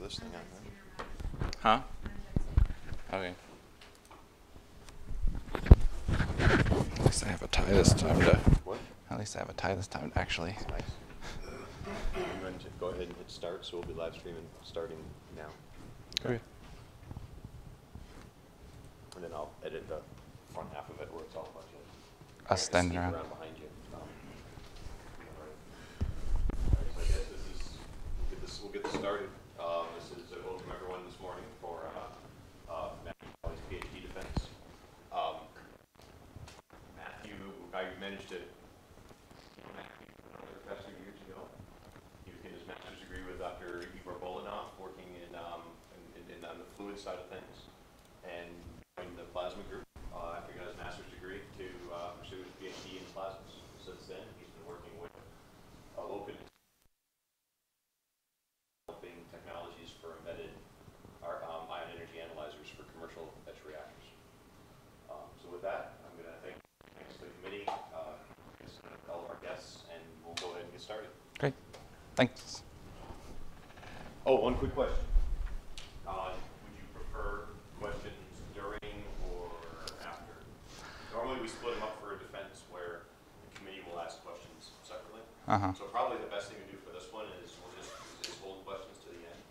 this thing on, right? Huh? Okay. At least I have a tie this time to. What? At least I have a tie this time to actually. Nice. I'm going to go ahead and hit start, so we'll be live streaming starting now. Okay. And then I'll edit the front half of it where it's all a bunch of Us standing around. behind you. All right, so I guess we'll get this started. This is welcome everyone this morning for Matthew Colley's PhD defense. Matthew, I managed to another professor years ago. He was getting his master's degree with Dr. Igor Bolanov, working on the fluid side of things, and joined the plasma group after he got his master's degree to pursue his PhD in plasmas. Since then, he's been working with open developing technologies for embedded ion energy analyzers for commercial etch reactors. So with that, I'm going to thanks to the committee, all of our guests, and we'll go ahead and get started. Great. Thanks. Oh, one quick question. Would you prefer questions during or after? Normally we split them up for a defense where the committee will ask questions separately. So probably the best thing to do for this one is we'll just hold questions to the end.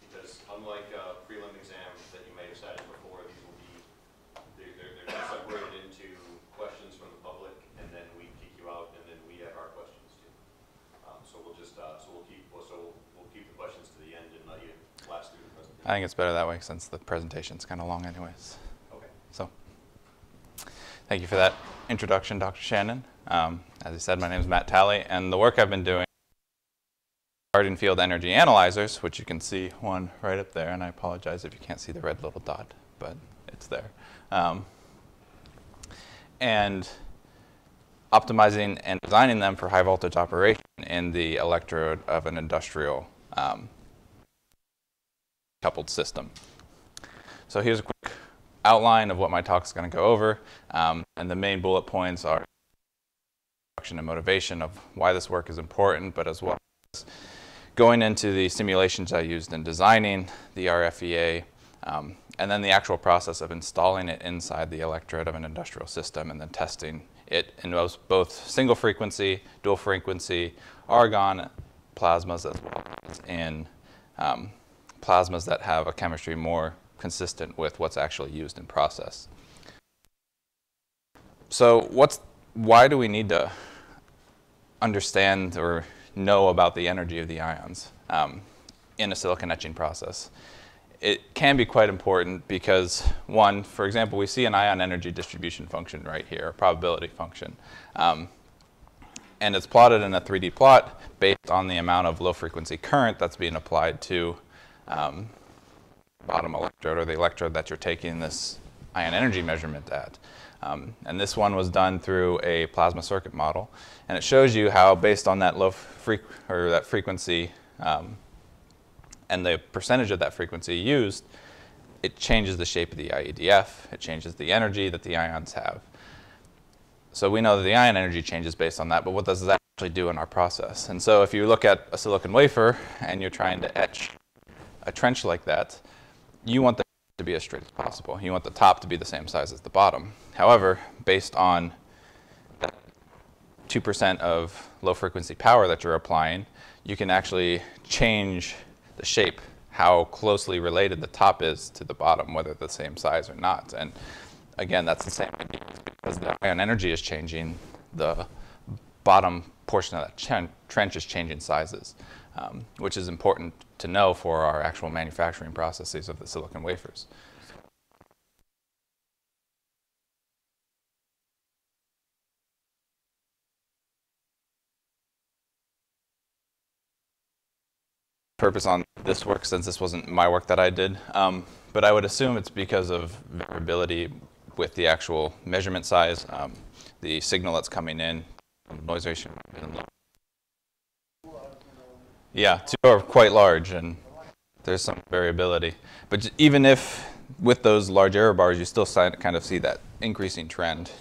Because unlike prelim exams that you may have sat in before, these will be, they're separated into questions from the public, and then we kick you out, and then we have our questions too. So we'll just, we'll keep the questions to the end and let you blast through the presentation. I think it's better that way since the presentation's kind of long anyways. Okay. So thank you for that introduction, Dr. Shannon. As I said, my name is Matt Talley, and the work I've been doing regarding field energy analyzers, which you can see one right up there, and I apologize if you can't see the red little dot, but it's there. And optimizing and designing them for high voltage operation in the electrode of an industrial coupled system. So here's a quick outline of what my talk is going to go over, and the main bullet points are introduction and motivation of why this work is important, but as well as going into the simulations I used in designing the RFEA, and then the actual process of installing it inside the electrode of an industrial system and then testing it in both single frequency, dual frequency, argon plasmas, as well as in plasmas that have a chemistry more consistent with what's actually used in process. So why do we need to understand or know about the energy of the ions in a silicon etching process? It can be quite important because, one, for example, we see an ion energy distribution function right here, a probability function. And it's plotted in a 3D plot based on the amount of low-frequency current that's being applied to bottom electrode, or the electrode that you're taking this ion energy measurement at. And this one was done through a plasma circuit model. And it shows you how, based on that that frequency and the percentage of that frequency used, it changes the shape of the IEDF. It changes the energy that the ions have. So we know that the ion energy changes based on that, but what does that actually do in our process? And so if you look at a silicon wafer and you're trying to etch a trench like that, you want the to be as straight as possible. You want the top to be the same size as the bottom. However, based on that 2% of low frequency power that you're applying, you can actually change the shape, how closely related the top is to the bottom, whether they're the same size or not. And again, that's the same idea. Because the ion energy is changing, the bottom portion of that trench is changing sizes, which is important to know for our actual manufacturing processes of the silicon wafers. Purpose on this work, since this wasn't my work that I did, but I would assume it's because of variability with the actual measurement size, the signal that's coming in, noise ratio. Yeah, two are quite large, and there's some variability. But even if with those large error bars, you still kind of see that increasing trend.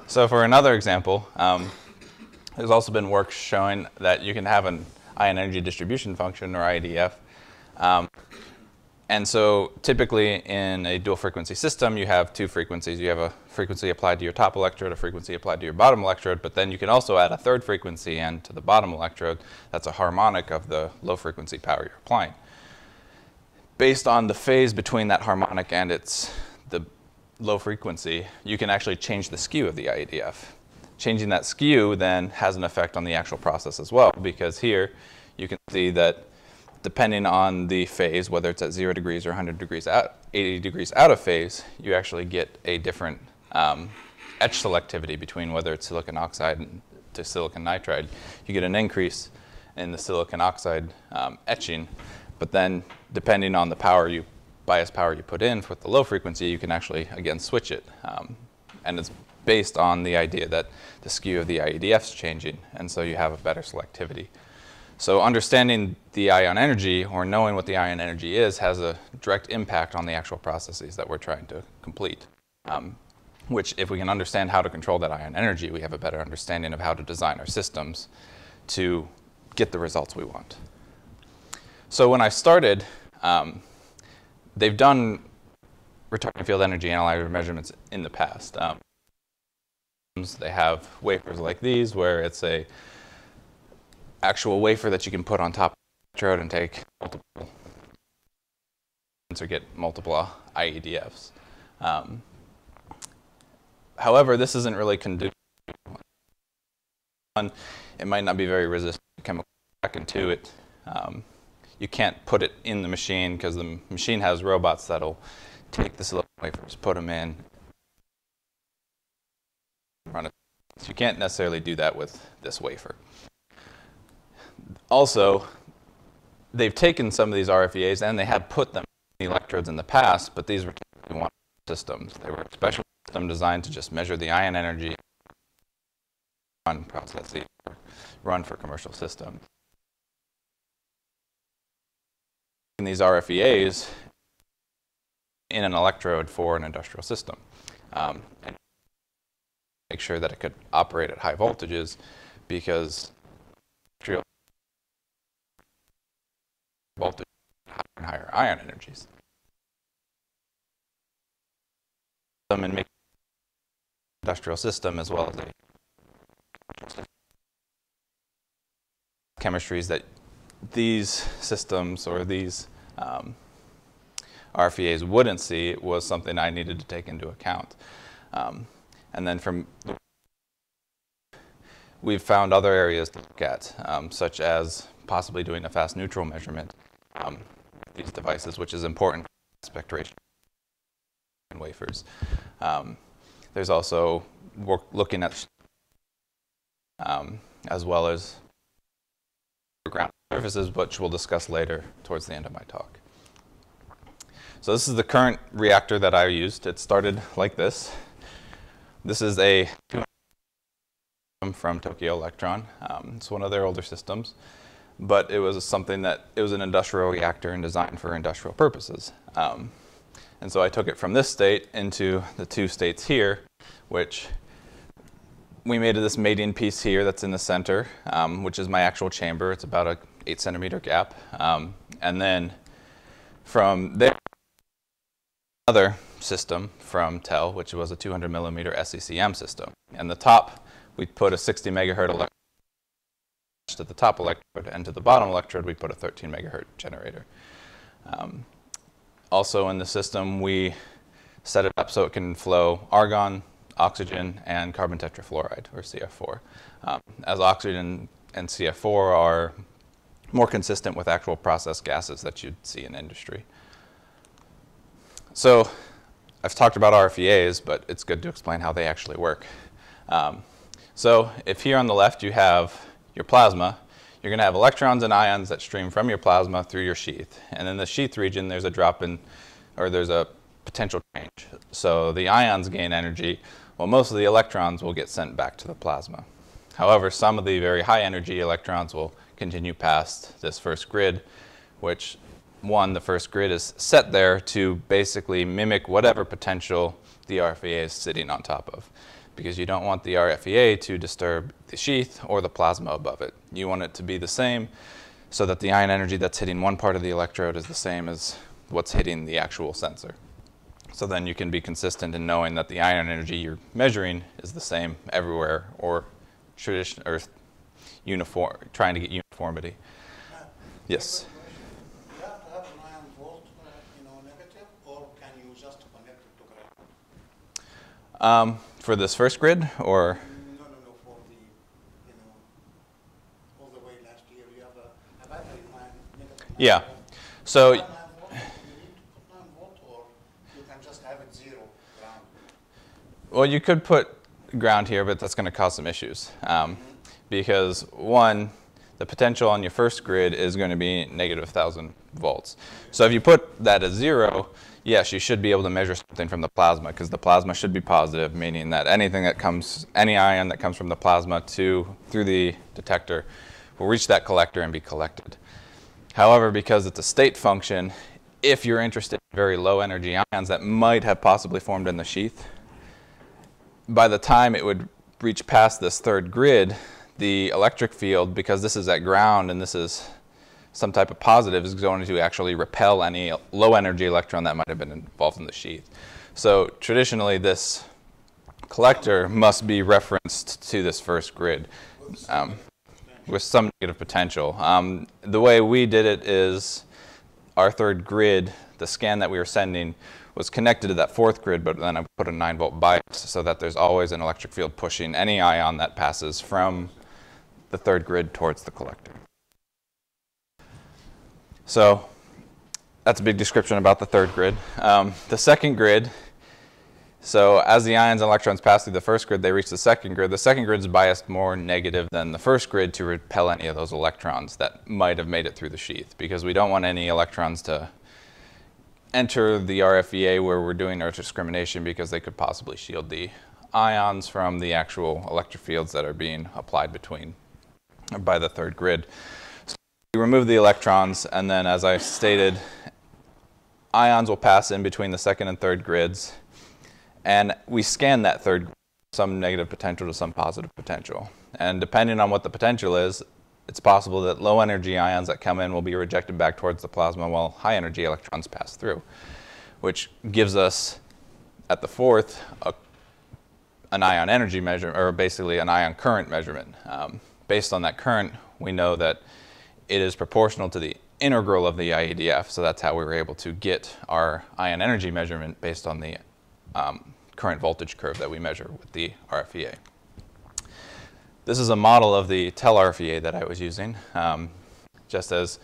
So for another example, there's also been work showing that you can have an ion energy distribution function, or IEDF. And so typically in a dual frequency system, you have two frequencies. You have a frequency applied to your top electrode, a frequency applied to your bottom electrode, but then you can also add a third frequency and to the bottom electrode. That's a harmonic of the low frequency power you're applying. Based on the phase between that harmonic and the low frequency, you can actually change the skew of the IEDF. Changing that skew then has an effect on the actual process as well, because here you can see that depending on the phase, whether it's at 0 degrees or 100 degrees out, 80 degrees out of phase, you actually get a different etch selectivity between whether it's silicon oxide to silicon nitride. You get an increase in the silicon oxide etching, but then depending on the bias power you put in with the low frequency, you can actually, again, switch it. And it's based on the idea that the skew of the IEDF is changing, and so you have a better selectivity. So understanding the ion energy, or knowing what the ion energy is, has a direct impact on the actual processes that we're trying to complete. Which, if we can understand how to control that ion energy, we have a better understanding of how to design our systems to get the results we want. So when I started, they've done retardant field energy analyzer measurements in the past. They have wafers like these, where it's a actual wafer that you can put on top of the electrode and take multiple or get multiple IEDFs. However, this isn't really conducive. One, it might not be very resistant to chemical shock, and two, you can't put it in the machine because the machine has robots that'll take the silicon wafers, put them in, run it. So you can't necessarily do that with this wafer. Also, they've taken some of these RFEAs and they have put them in the electrodes in the past, but these were typically one systems. They were a special system designed to just measure the ion energy, run processes, run for commercial systems. In these RFEAs in an electrode for an industrial system, and make sure that it could operate at high voltages, because voltage and higher ion energies. And make industrial system as well as a chemistries that these systems or these RFEAs wouldn't see was something I needed to take into account. And then we've found other areas to look at, such as possibly doing a fast neutral measurement. These devices, which is important for aspect ratio in wafers. There's also work looking at as well as ground surfaces, which we'll discuss later towards the end of my talk. So this is the current reactor that I used. It started like this. This is a from Tokyo Electron. It's one of their older systems. But it was something that, it was an industrial reactor and designed for industrial purposes. And so I took it from this state into the two states here, which we made this mating piece here that's in the center, which is my actual chamber. It's about a 8-centimeter gap. And then from there, another system from TEL, which was a 200 millimeter SCCM system. And the top, we put a 60 megahertz electrode to the top electrode, and to the bottom electrode we put a 13 megahertz generator. Also in the system we set it up so it can flow argon, oxygen, and carbon tetrafluoride, or CF4. As oxygen and CF4 are more consistent with actual process gases that you'd see in industry. So I've talked about RFEAs, but it's good to explain how they actually work. So if here on the left you have your plasma, you're going to have electrons and ions that stream from your plasma through your sheath. And in the sheath region, there's a drop in, or there's a potential change. So the ions gain energy, while most of the electrons will get sent back to the plasma. However, some of the very high energy electrons will continue past this first grid, which one, the first grid is set there to basically mimic whatever potential the RFEA is sitting on top of, because you don't want the RFEA to disturb the sheath or the plasma above it. You want it to be the same so that the ion energy that's hitting one part of the electrode is the same as what's hitting the actual sensor. So then you can be consistent in knowing that the ion energy you're measuring is the same everywhere, or uniform, trying to get uniformity. Yes? You have to have an ion volt, negative, or can you just connect it to ground? For this first grid, or? No, for the, all the way last year, you have a battery ion negative. Yeah. Volt. So. You need to put 9 volt, or you can just have it 0 ground. Well, you could put ground here, but that's going to cause some issues. Because one, the potential on your first grid is going to be negative 1,000 volts. So if you put that at 0, yes, you should be able to measure something from the plasma, because the plasma should be positive, meaning that any ion that comes from the plasma through the detector will reach that collector and be collected. However, because it's a state function, if you're interested in very low energy ions that might have possibly formed in the sheath, by the time it would reach past this third grid, the electric field, because this is at ground and this is some type of positive, is going to actually repel any low energy electron that might have been involved in the sheath. So traditionally, this collector must be referenced to this first grid with some negative potential. The way we did it is our third grid, the scan that we were sending, was connected to that fourth grid, but then I put a 9-volt bias so that there's always an electric field pushing any ion that passes from the third grid towards the collector. So that's a big description about the third grid. The second grid, so as the ions and electrons pass through the first grid, they reach the second grid. The second grid is biased more negative than the first grid to repel any of those electrons that might have made it through the sheath, because we don't want any electrons to enter the RFEA where we're doing our discrimination, because they could possibly shield the ions from the actual electric fields that are being applied by the third grid. So we remove the electrons, and then, as I stated, ions will pass in between the second and third grids, and we scan that third grid, some negative potential to some positive potential. And depending on what the potential is, it's possible that low energy ions that come in will be rejected back towards the plasma, while high energy electrons pass through, which gives us, at the fourth, an ion energy measurement, or basically an ion current measurement. Based on that current, we know that it is proportional to the integral of the IEDF, so that's how we were able to get our ion energy measurement based on the current voltage curve that we measure with the RFEA. This is a model of the TEL RFEA that I was using. Just as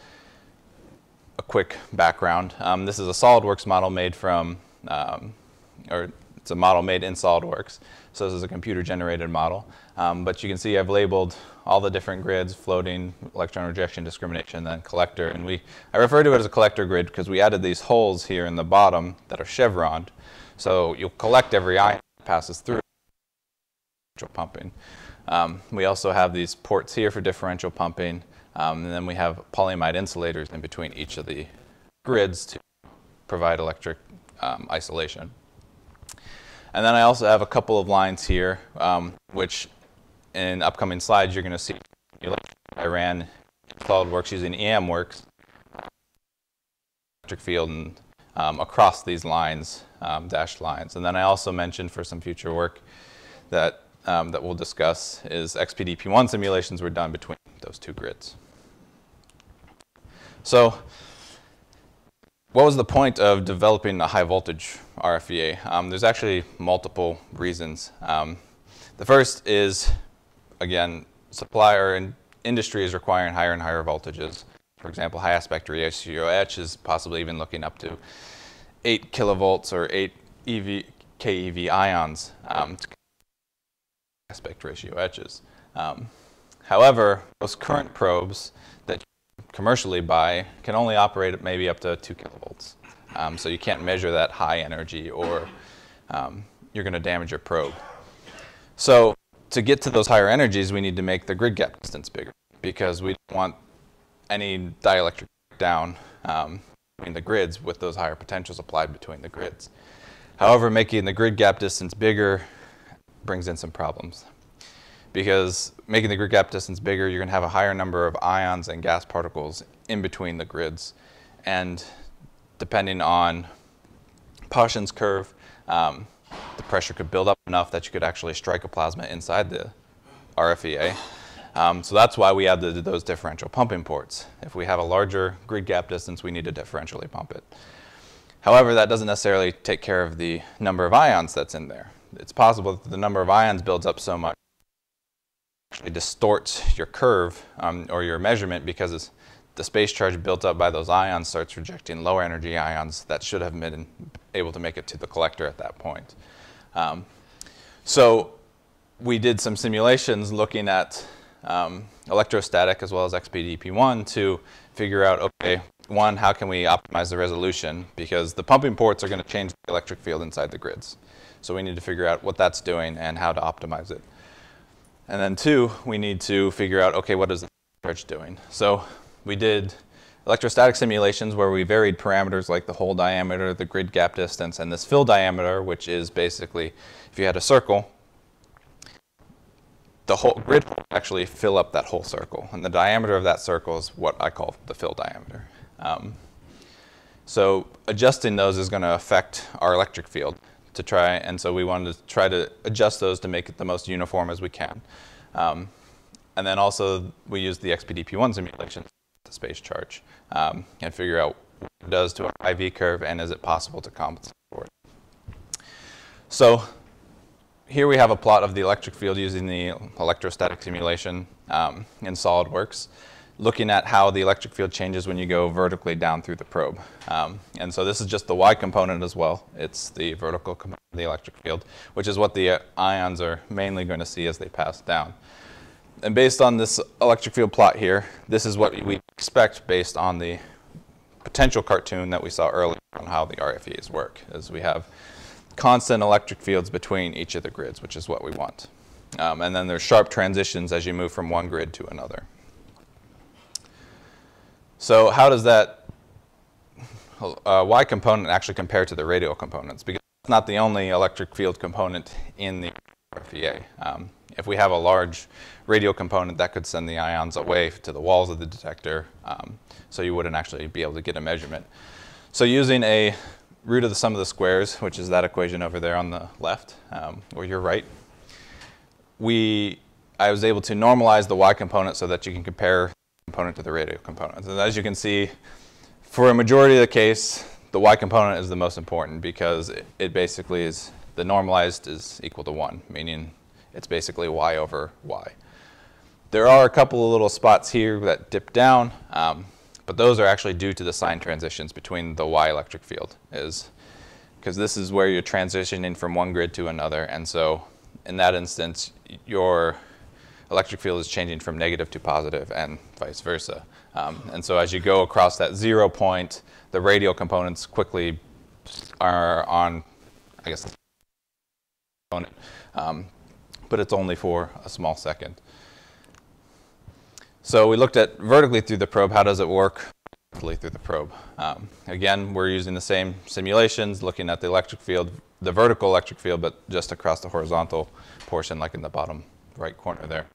a quick background, this is a SolidWorks model made from, or it's a model made in SolidWorks. So this is a computer-generated model. But you can see I've labeled all the different grids: floating, electron rejection, discrimination, and then collector. And I refer to it as a collector grid because we added these holes here in the bottom that are chevroned. So you'll collect every ion that passes through pumping. We also have these ports here for differential pumping, and then we have polyamide insulators in between each of the grids to provide electric isolation. And then I also have a couple of lines here, which in upcoming slides you're going to see I ran SolidWorks using EMWorks electric field and across these lines, dashed lines. And then I also mentioned for some future work that we'll discuss is XPDP1 simulations were done between those two grids. So what was the point of developing a high voltage RFEA? There's actually multiple reasons. The first is, again, supplier and industry is requiring higher and higher voltages. For example, high aspect ratio etch is possibly even looking up to 8 kilovolts or 8 keV ions aspect ratio etches. However, those current probes that you commercially buy can only operate at maybe up to 2 kilovolts. So you can't measure that high energy, or you're going to damage your probe. So to get to those higher energies, we need to make the grid gap distance bigger, because we don't want any dielectric breakdown between the grids with those higher potentials applied between the grids. However, making the grid gap distance bigger brings in some problems. Because making the grid gap distance bigger, you're going to have a higher number of ions and gas particles in between the grids. And depending on Paaschian's curve, the pressure could build up enough that you could actually strike a plasma inside the RFEA. So that's why we added those differential pumping ports. If we have a larger grid gap distance, we need to differentially pump it. However, that doesn't necessarily take care of the number of ions that's in there. It's possible that the number of ions builds up so much it actually distorts your curve or your measurement, because the space charge built up by those ions starts rejecting lower energy ions that should have been able to make it to the collector at that point. So we did some simulations looking at electrostatic as well as XPDP1 to figure out, okay, one, how can we optimize the resolution? Because the pumping ports are going to change the electric field inside the grids. So we need to figure out what that's doing and how to optimize it. And then two, we need to figure out, okay, what is the charge doing? So we did electrostatic simulations where we varied parameters like the hole diameter, the grid gap distance, and this fill diameter, which is basically, if you had a circle, the whole grid will actually fill up that whole circle. And the diameter of that circle is what I call the fill diameter. So adjusting those is going to affect our electric field to try, and so we wanted to try to adjust those to make it the most uniform as we can. And then also we used the XPDP1 simulation, the space charge, and figure out what it does to our IV curve and is it possible to compensate for it. So here we have a plot of the electric field using the electrostatic simulation in SolidWorks, looking at how the electric field changes when you go vertically down through the probe. And so this is just the Y component as well. It's the vertical component of the electric field, which is what the ions are mainly going to see as they pass down. And based on this electric field plot here, this is what we expect based on the potential cartoon that we saw earlier on how the RFEs work, is we have constant electric fields between each of the grids, which is what we want. And then there's sharp transitions as you move from one grid to another. So how does that Y component actually compare to the radial components? Because it's not the only electric field component in the RFEA. If we have a large radial component, that could send the ions away to the walls of the detector, so you wouldn't actually be able to get a measurement. So using a root of the sum of the squares, which is that equation over there on the left, or your right, I was able to normalize the Y component so that you can compare the component to the radial component. And as you can see, for a majority of the case, the Y component is the most important, because it basically is, the normalized is equal to 1, meaning it's basically Y over Y. There are a couple of little spots here that dip down, but those are actually due to the sign transitions between the Y electric field, because this is where you're transitioning from one grid to another, and so in that instance, your electric field is changing from negative to positive and vice versa. And so as you go across that 0 point, the radial components quickly are on, I guess, component, but it's only for a small second. So we looked at vertically through the probe, how does it work vertically through the probe? Again, we're using the same simulations, looking at the electric field, the vertical electric field, but just across the horizontal portion, like in the bottom right corner there.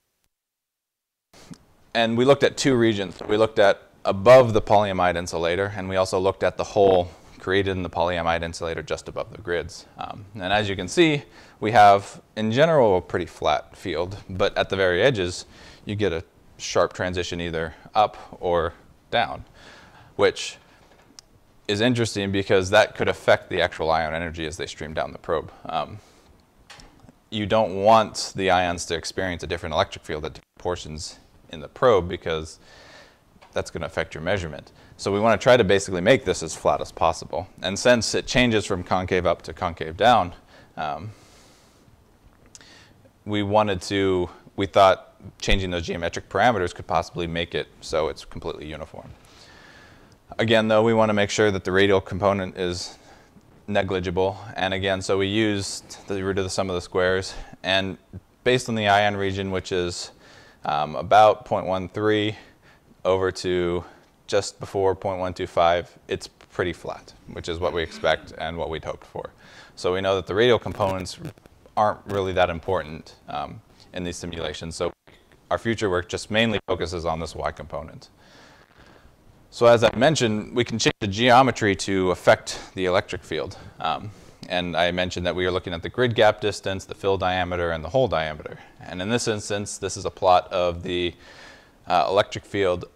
And we looked at two regions. We looked at above the polyamide insulator, and we also looked at the hole created in the polyamide insulator just above the grids. And as you can see, we have, in general, a pretty flat field, but at the very edges, you get a sharp transition either up or down, which is interesting because that could affect the actual ion energy as they stream down the probe. You don't want the ions to experience a different electric field at different portions in the probe, because that's going to affect your measurement. So we want to try to basically make this as flat as possible. And since it changes from concave up to concave down, we thought changing those geometric parameters could possibly make it so it's completely uniform. Again, though, we want to make sure that the radial component is negligible. And again, so we used the root of the sum of the squares. And based on the ion region, which is about 0.13 over to just before 0.125, it's pretty flat, which is what we expect and what we'd hoped for. So we know that the radial components aren't really that important in these simulations. So our future work just mainly focuses on this y component. So as I mentioned, we can change the geometry to affect the electric field. And I mentioned that we are looking at the grid gap distance, the fill diameter, and the hole diameter. And in this instance, this is a plot of the electric field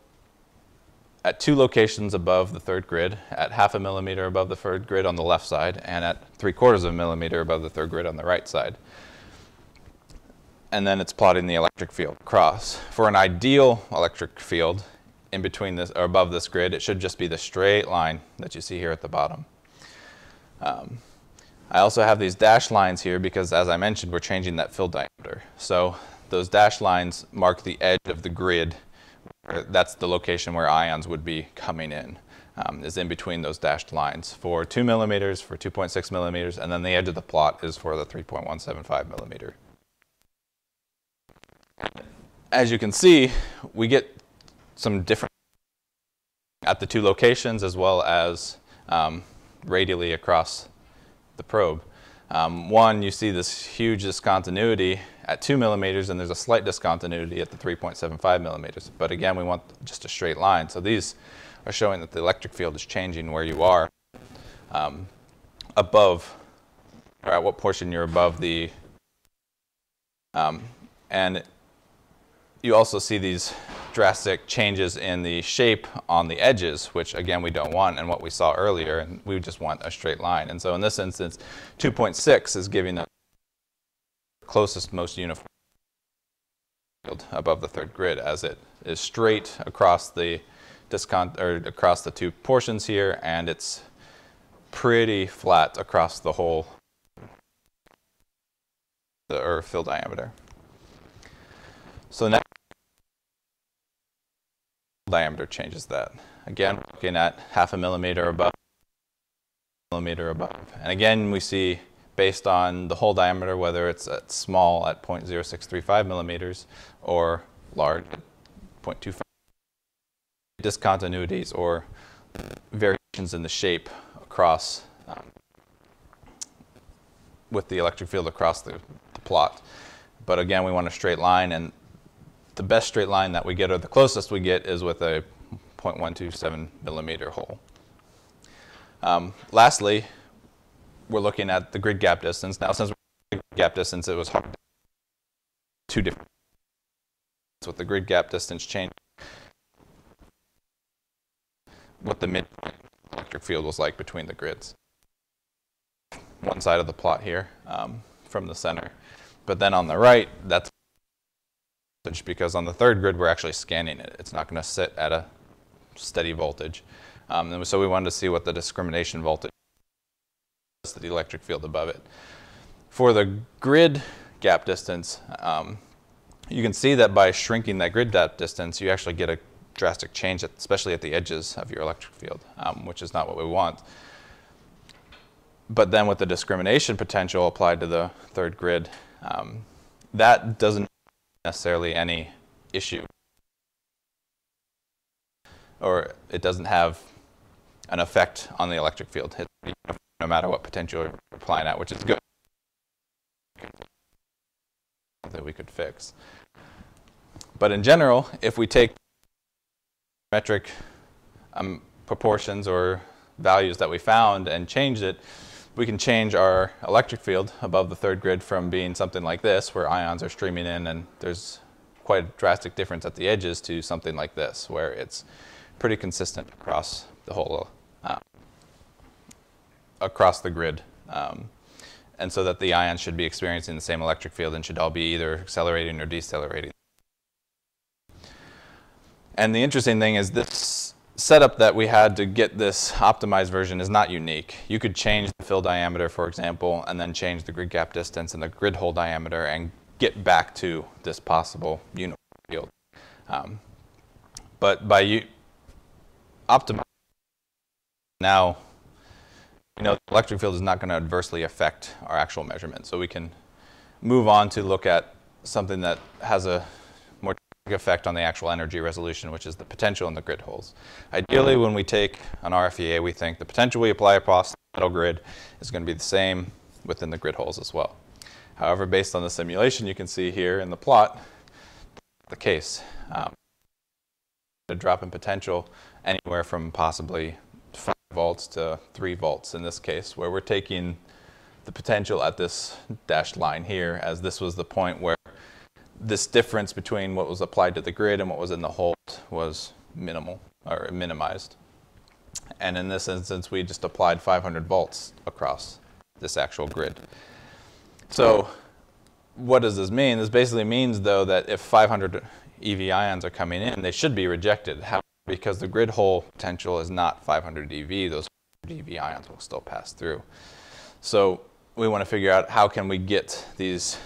at 2 locations above the third grid, at 0.5 millimeter above the third grid on the left side, and at 0.75 millimeter above the third grid on the right side. And then it's plotting the electric field across. For an ideal electric field, in between this or above this grid, it should just be the straight line that you see here at the bottom. I also have these dashed lines here because, as I mentioned, we're changing that fill diameter. So those dashed lines mark the edge of the grid. That's the location where ions would be coming in, is in between those dashed lines for 2 millimeters, for 2.6 millimeters, and then the edge of the plot is for the 3.175 millimeter. As you can see, we get some different at the 2 locations as well as radially across the probe. One, you see this huge discontinuity at 2 millimeters, and there's a slight discontinuity at the 3.75 millimeters. But again, we want just a straight line. So these are showing that the electric field is changing where you are above, or at what portion you're above the, and you also see these drastic changes in the shape on the edges, which again we don't want, and what we saw earlier, and we just want a straight line. And so in this instance, 2.6 is giving the closest, most uniform field above the third grid, as it is straight across the across the 2 portions here, and it's pretty flat across the whole fill diameter. So now diameter changes that. Again, we're looking at 0.5 millimeter above, and again we see, based on the hole diameter, whether it's at small at 0.0635 millimeters or large at 0.25, discontinuities or variations in the shape across with the electric field across the plot. But again, we want a straight line, and the best straight line that we get, or the closest we get, is with a 0.127 millimeter hole. Lastly, we're looking at the grid gap distance. Now, since we're looking at grid gap distance, it was hard to 2 different with the grid gap distance change, what the midpoint electric field was like between the grids. One side of the plot here from the center. But then on the right, that's because on the third grid, we're actually scanning it. It's not going to sit at a steady voltage. And so we wanted to see what the discrimination voltage is to the electric field above it. For the grid gap distance, you can see that by shrinking that grid gap distance, you actually get a drastic change, especially at the edges of your electric field, which is not what we want. But then with the discrimination potential applied to the third grid, that doesn't necessarily any issue, or it doesn't have an effect on the electric field, no matter what potential you're applying at, which is good that we could fix. But in general, if we take metric proportions or values that we found and change it, we can change our electric field above the third grid from being something like this, where ions are streaming in and there's quite a drastic difference at the edges, to something like this, where it's pretty consistent across the whole, across the grid. And so that the ions should be experiencing the same electric field and should all be either accelerating or decelerating. And the interesting thing is, this setup that we had to get this optimized version is not unique. You could change the fill diameter, for example, and then change the grid gap distance and the grid hole diameter and get back to this possible uniform field. But by optimizing now, the electric field is not going to adversely affect our actual measurement. So we can move on to look at something that has a more effect on the actual energy resolution, which is the potential in the grid holes. Ideally, when we take an RFEA, we think the potential we apply across the metal grid is going to be the same within the grid holes as well. However, based on the simulation, you can see here in the plot, the case. A drop in potential anywhere from possibly 5 volts to 3 volts in this case, where we're taking the potential at this dashed line here, as this was the point where this difference between what was applied to the grid and what was in the hole was minimal or minimized. And in this instance, we just applied 500 volts across this actual grid. So what does this mean? This basically means, though, that if 500 EV ions are coming in, they should be rejected. However, because the grid hole potential is not 500 EV, those 500 EV ions will still pass through. So we want to figure out how can we get this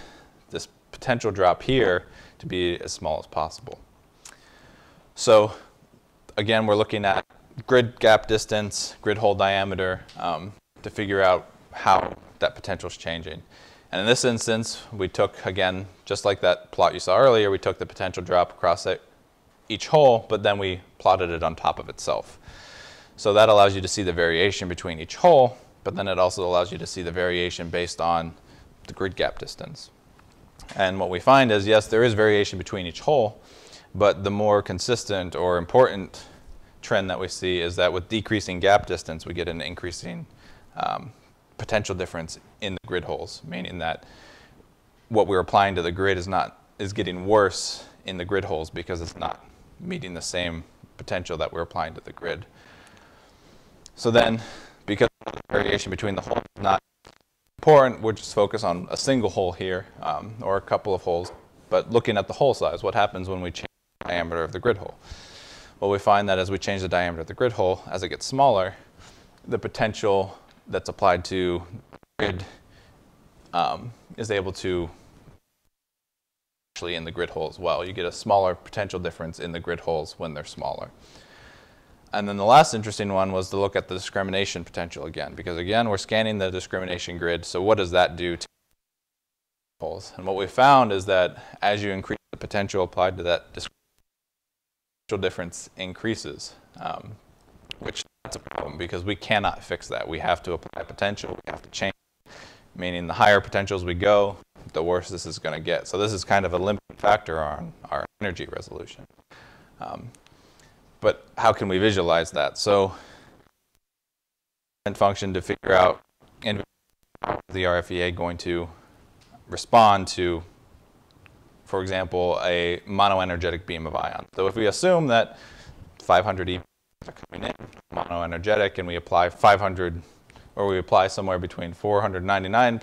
potential drop here to be as small as possible. So again, we're looking at grid gap distance, grid hole diameter, to figure out how that potential is changing. And in this instance, we took, again, just like that plot you saw earlier, we took the potential drop across each hole, but then we plotted it on top of itself. So that allows you to see the variation between each hole, but then it also allows you to see the variation based on the grid gap distance. And what we find is, yes, there is variation between each hole, but the more consistent or important trend that we see is that with decreasing gap distance, we get an increasing potential difference in the grid holes, meaning that what we're applying to the grid is getting worse in the grid holes because it's not meeting the same potential that we're applying to the grid. So then, because the variation between the holes is not important, we'll just focus on a single hole here, or a couple of holes, but looking at the hole size, what happens when we change the diameter of the grid hole? Well, we find that as we change the diameter of the grid hole, as it gets smaller, the potential that's applied to the grid is able to actually in the grid hole as well. You get a smaller potential difference in the grid holes when they're smaller. And then the last interesting one was to look at the discrimination potential again, because again, we're scanning the discrimination grid. So what does that do to holes? And what we found is that as you increase the potential applied to that discrimination difference increases, which that's a problem because we cannot fix that. We have to apply potential, we have to change, meaning the higher potentials we go, the worse this is going to get. So this is kind of a limiting factor on our energy resolution. But how can we visualize that? So function to figure out how the RFEA going to respond to, for example, a monoenergetic beam of ions. So if we assume that 500 EV are coming in monoenergetic and we apply 500, or we apply somewhere between 499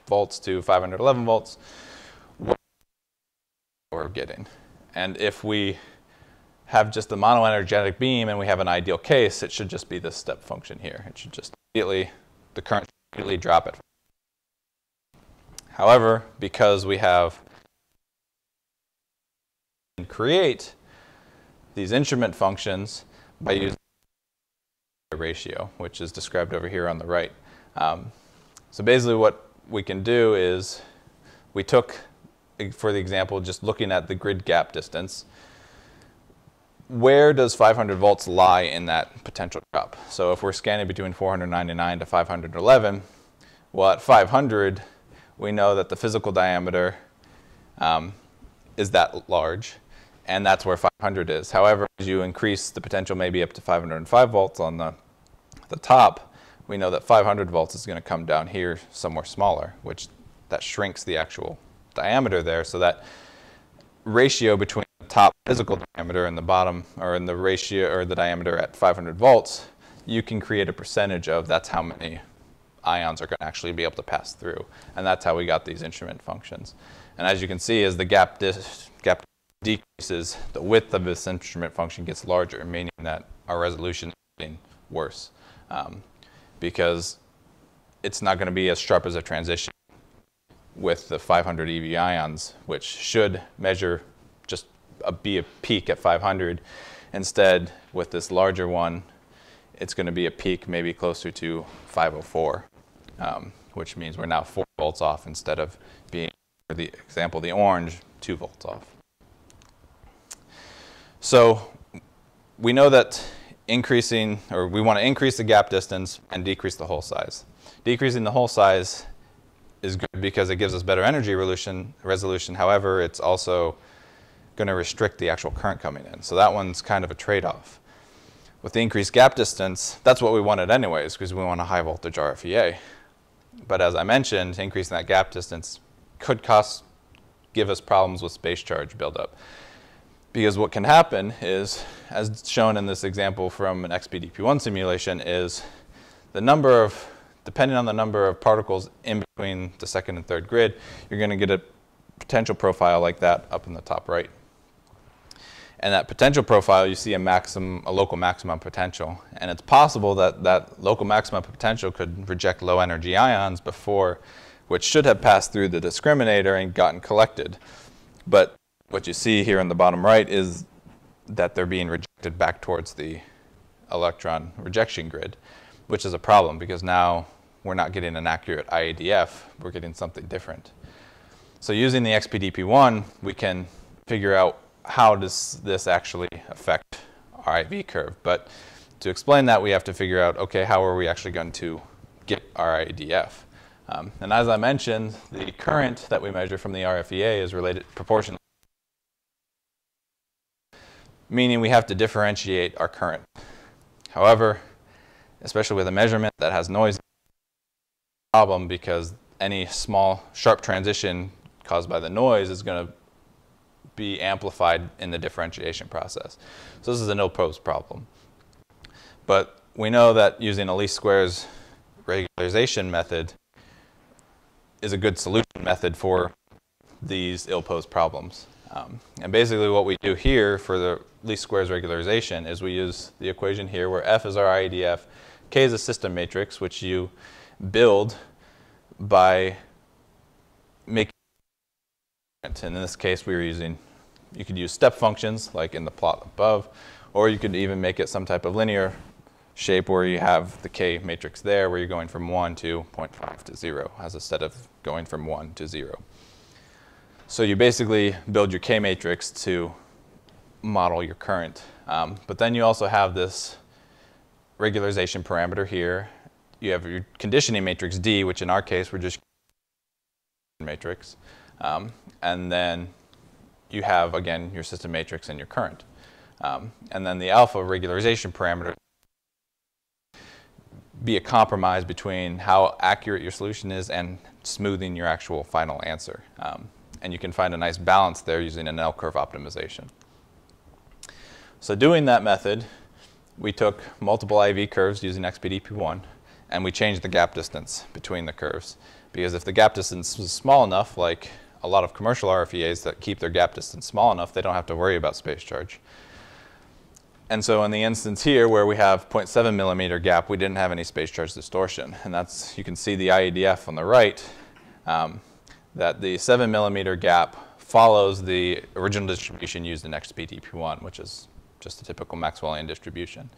volts to 511 volts, what we're getting. And if we have just the monoenergetic beam and we have an ideal case, it should just be this step function here. It should just immediately, the current should immediately drop it. However, because we have and create these instrument functions by using the ratio, which is described over here on the right. So basically what we can do is we took, for the example, just looking at the grid gap distance, where does 500 volts lie in that potential drop? So if we're scanning between 499 to 511, well, at 500, we know that the physical diameter is that large, and that's where 500 is. However, as you increase the potential maybe up to 505 volts on the top, we know that 500 volts is going to come down here somewhere smaller, which that shrinks the actual diameter there. So that ratio between the top physical diameter and the bottom, or in the ratio or the diameter at 500 volts, you can create a percentage of that's how many ions are going to actually be able to pass through. And that's how we got these instrument functions. And as you can see, as the gap decreases, the width of this instrument function gets larger, meaning that our resolution is getting worse. Because it's not going to be as sharp as a transition with the 500 EV ions, which should measure just be a peak at 500. Instead, with this larger one, it's going to be a peak maybe closer to 504, which means we're now 4 volts off instead of being, for the example, the orange, 2 volts off. So we know that we want to increase the gap distance and decrease the hole size. Decreasing the hole size is good because it gives us better energy resolution. However, it's also going to restrict the actual current coming in. So that one's kind of a trade-off. With the increased gap distance, that's what we wanted anyways, because we want a high voltage RFEA. But as I mentioned, increasing that gap distance could give us problems with space charge buildup. Because what can happen is, as shown in this example from an XPDP-1 simulation, is depending on the number of particles in between the second and third grid, you're going to get a potential profile like that up in the top right. And that potential profile, you see a local maximum potential. And it's possible that that local maximum potential could reject low energy ions before, which should have passed through the discriminator and gotten collected. But what you see here in the bottom right is that they're being rejected back towards the electron rejection grid, which is a problem because now we're not getting an accurate IADF, we're getting something different. So using the XPDP-1, we can figure out how does this actually affect our IV curve. But to explain that, we have to figure out, okay, how are we actually going to get our IADF? And as I mentioned, the current that we measure from the RFEA is related proportionally, meaning we have to differentiate our current. However, especially with a measurement that has noise, it's a problem because any small sharp transition caused by the noise is going to be amplified in the differentiation process. So this is an ill-posed problem. But we know that using a least squares regularization method is a good solution method for these ill-posed problems. And basically what we do here for the least squares regularization is we use the equation here where F is our IADF, K is a system matrix, which you build by making, and in this case we were using, you could use step functions like in the plot above, or you could even make it some type of linear shape where you have the K matrix there where you're going from 1 to 0.5 to 0 as instead of going from 1 to 0. So you basically build your K matrix to model your current. But then you also have this regularization parameter here. You have your conditioning matrix D, which in our case we're just matrix. And then you have, again, your system matrix and your current. And then the alpha regularization parameter be a compromise between how accurate your solution is and smoothing your actual final answer. And you can find a nice balance there using an L-curve optimization. So doing that method, we took multiple IV curves using XPDP-1, and we changed the gap distance between the curves. Because if the gap distance was small enough, like a lot of commercial RFEAs that keep their gap distance small enough, they don't have to worry about space charge. And so in the instance here where we have 0.7 millimeter gap, we didn't have any space charge distortion. And that's, you can see the IADF on the right, that the 7 millimeter gap follows the original distribution used in XPDP-1, which is just a typical Maxwellian distribution.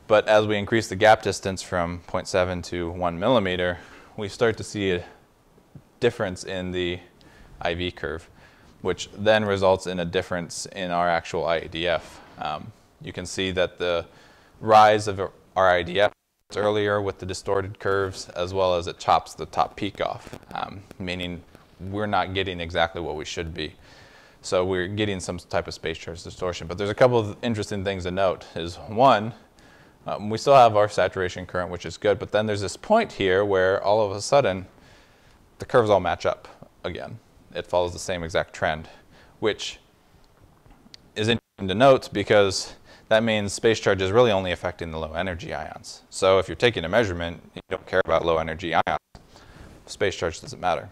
But as we increase the gap distance from 0.7 to 1 millimeter, we start to see a difference in the IV curve, which then results in a difference in our actual IADF. You can see that the rise of our IADF is earlier with the distorted curves, as well as it chops the top peak off, meaning we're not getting exactly what we should be. So we're getting some type of space charge distortion. But there's a couple of interesting things to note. Is one, we still have our saturation current, which is good, but then there's this point here where all of a sudden the curves all match up again. It follows the same exact trend, which is interesting to note because that means space charge is really only affecting the low energy ions. So if you're taking a measurement, you don't care about low energy ions, space charge doesn't matter.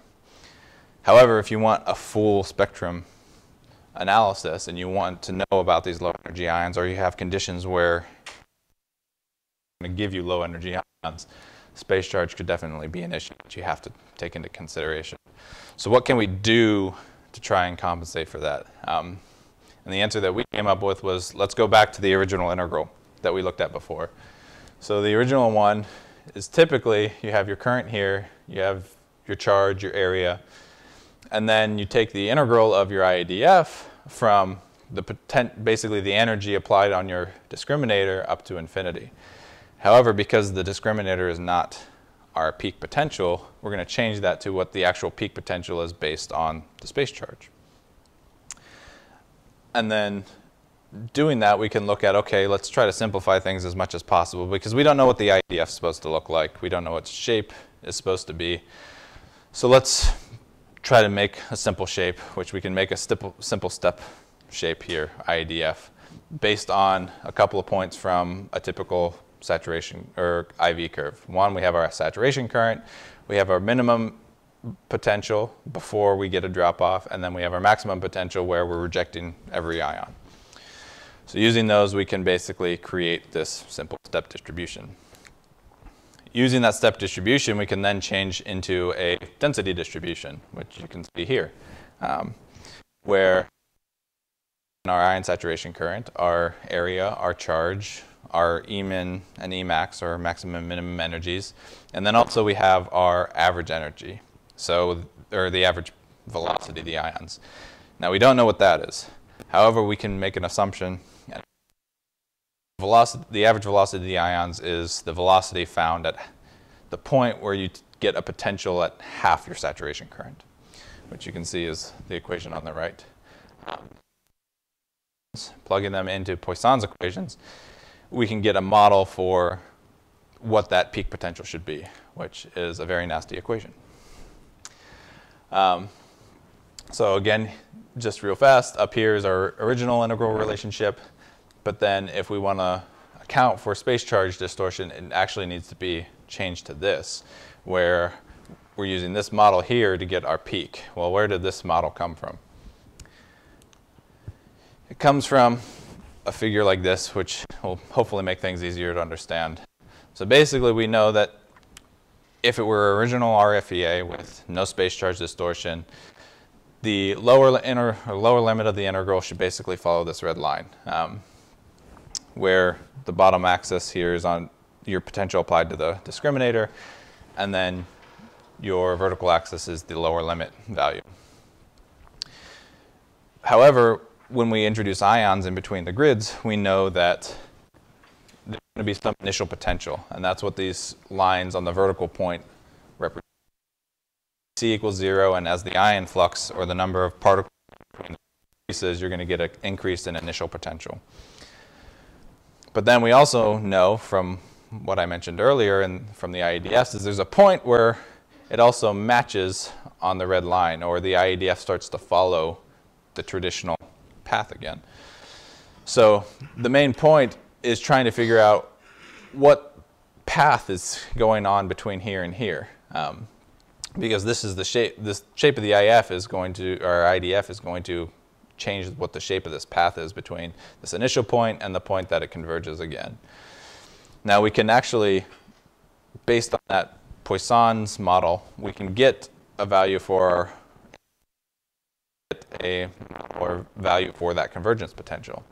However, if you want a full spectrum analysis and you want to know about these low energy ions, or you have conditions where it's going to give you low energy ions, space charge could definitely be an issue that you have to take into consideration. So what can we do to try and compensate for that? And the answer that we came up with was, let's go back to the original integral that we looked at before. So the original one is typically, you have your current here, you have your charge, your area, and then you take the integral of your IADF from basically the energy applied on your discriminator up to infinity. However, because the discriminator is not our peak potential, we're going to change that to what the actual peak potential is based on the space charge. And then doing that, we can look at, okay, let's try to simplify things as much as possible, because we don't know what the IDF is supposed to look like. We don't know what shape it's supposed to be. So let's try to make a simple shape, which we can make a simple step shape here, IDF, based on a couple of points from a typical saturation or IV curve. One, we have our saturation current, we have our minimum potential before we get a drop off, and then we have our maximum potential where we're rejecting every ion. So using those, we can basically create this simple step distribution. Using that step distribution, we can then change into a density distribution, which you can see here, where in our ion saturation current, our area, our charge, our Emin and Emax, or maximum and minimum energies, and then also we have our average energy, or the average velocity of the ions. Now we don't know what that is. However, we can make an assumption. The average velocity of the ions is the velocity found at the point where you get a potential at half your saturation current, which you can see is the equation on the right. Plugging them into Poisson's equations, we can get a model for what that peak potential should be, which is a very nasty equation. So again, just real fast, up here is our original integral relationship. But then if we want to account for space charge distortion, it actually needs to be changed to this, where we're using this model here to get our peak. Well, where did this model come from? It comes from a figure like this, which will hopefully make things easier to understand. So basically, we know that if it were original RFEA with no space charge distortion, the lower limit of the integral should basically follow this red line, where the bottom axis here is on your potential applied to the discriminator, and then your vertical axis is the lower limit value. However, when we introduce ions in between the grids, we know that there's going to be some initial potential, and that's what these lines on the vertical point represent. C equals 0, and as the ion flux, or the number of particles increases, you're going to get an increase in initial potential. But then we also know from what I mentioned earlier and from the IEDFs is there's a point where it also matches on the red line, or the IEDF starts to follow the traditional path again. So the main point is trying to figure out what path is going on between here and here. Because this is the shape of the IF is going to, or IDF is going to change what the shape of this path is between this initial point and the point that it converges again. Now we can actually, based on that Poisson's model, we can get a value for value for that convergence potential,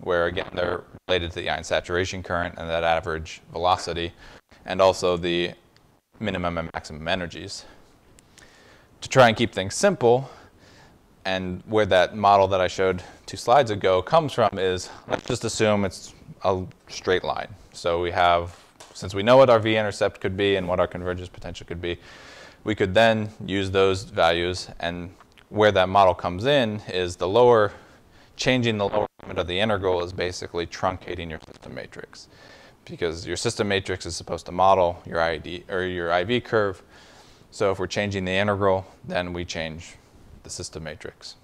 where again they're related to the ion saturation current and that average velocity, and also the minimum and maximum energies. To try and keep things simple, and where that model that I showed 2 slides ago comes from is, let's just assume it's a straight line. So we have, since we know what our v-intercept could be and what our convergence potential could be, we could then use those values, and where that model comes in is changing the lower limit of the integral is basically truncating your system matrix. Because your system matrix is supposed to model your your IV curve. So if we're changing the integral, then we change the system matrix.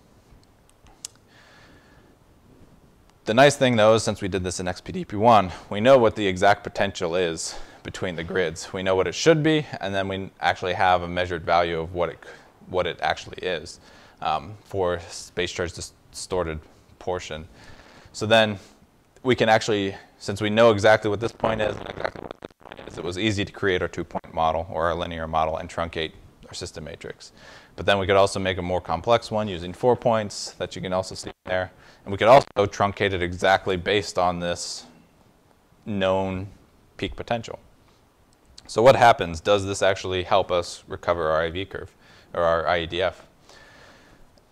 The nice thing though is, since we did this in XPDP1, we know what the exact potential is between the grids. We know what it should be, and then we actually have a measured value of what it actually is for space charge distorted portion. So then we can actually, since we know exactly what this point is and exactly what this point is, it was easy to create our 2-point model or our linear model and truncate our system matrix. But then we could also make a more complex one using 4 points that you can also see there. And we could also truncate it exactly based on this known peak potential. So what happens? Does this actually help us recover our IV curve or our IEDF?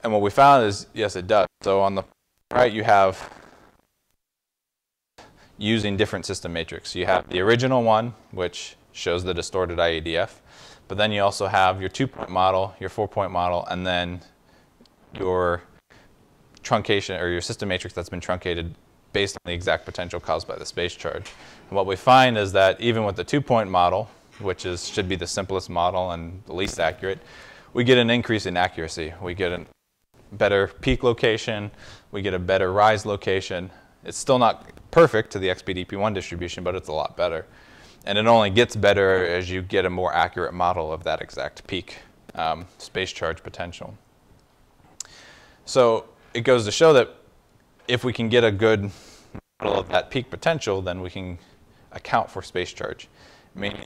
And what we found is, yes, it does. So on the right, you have using different system matrix. You have the original one, which shows the distorted IEDF, but then you also have your 2-point model, your 4-point model, and then your truncation, or your system matrix that's been truncated based on the exact potential caused by the space charge. And what we find is that even with the 2-point model, which should be the simplest model and the least accurate, we get an increase in accuracy. We get a better peak location, we get a better rise location. It's still not perfect to the XBDP1 distribution, but it's a lot better. And it only gets better as you get a more accurate model of that exact peak space charge potential. So it goes to show that if we can get a good model of that peak potential, then we can account for space charge. Meaning,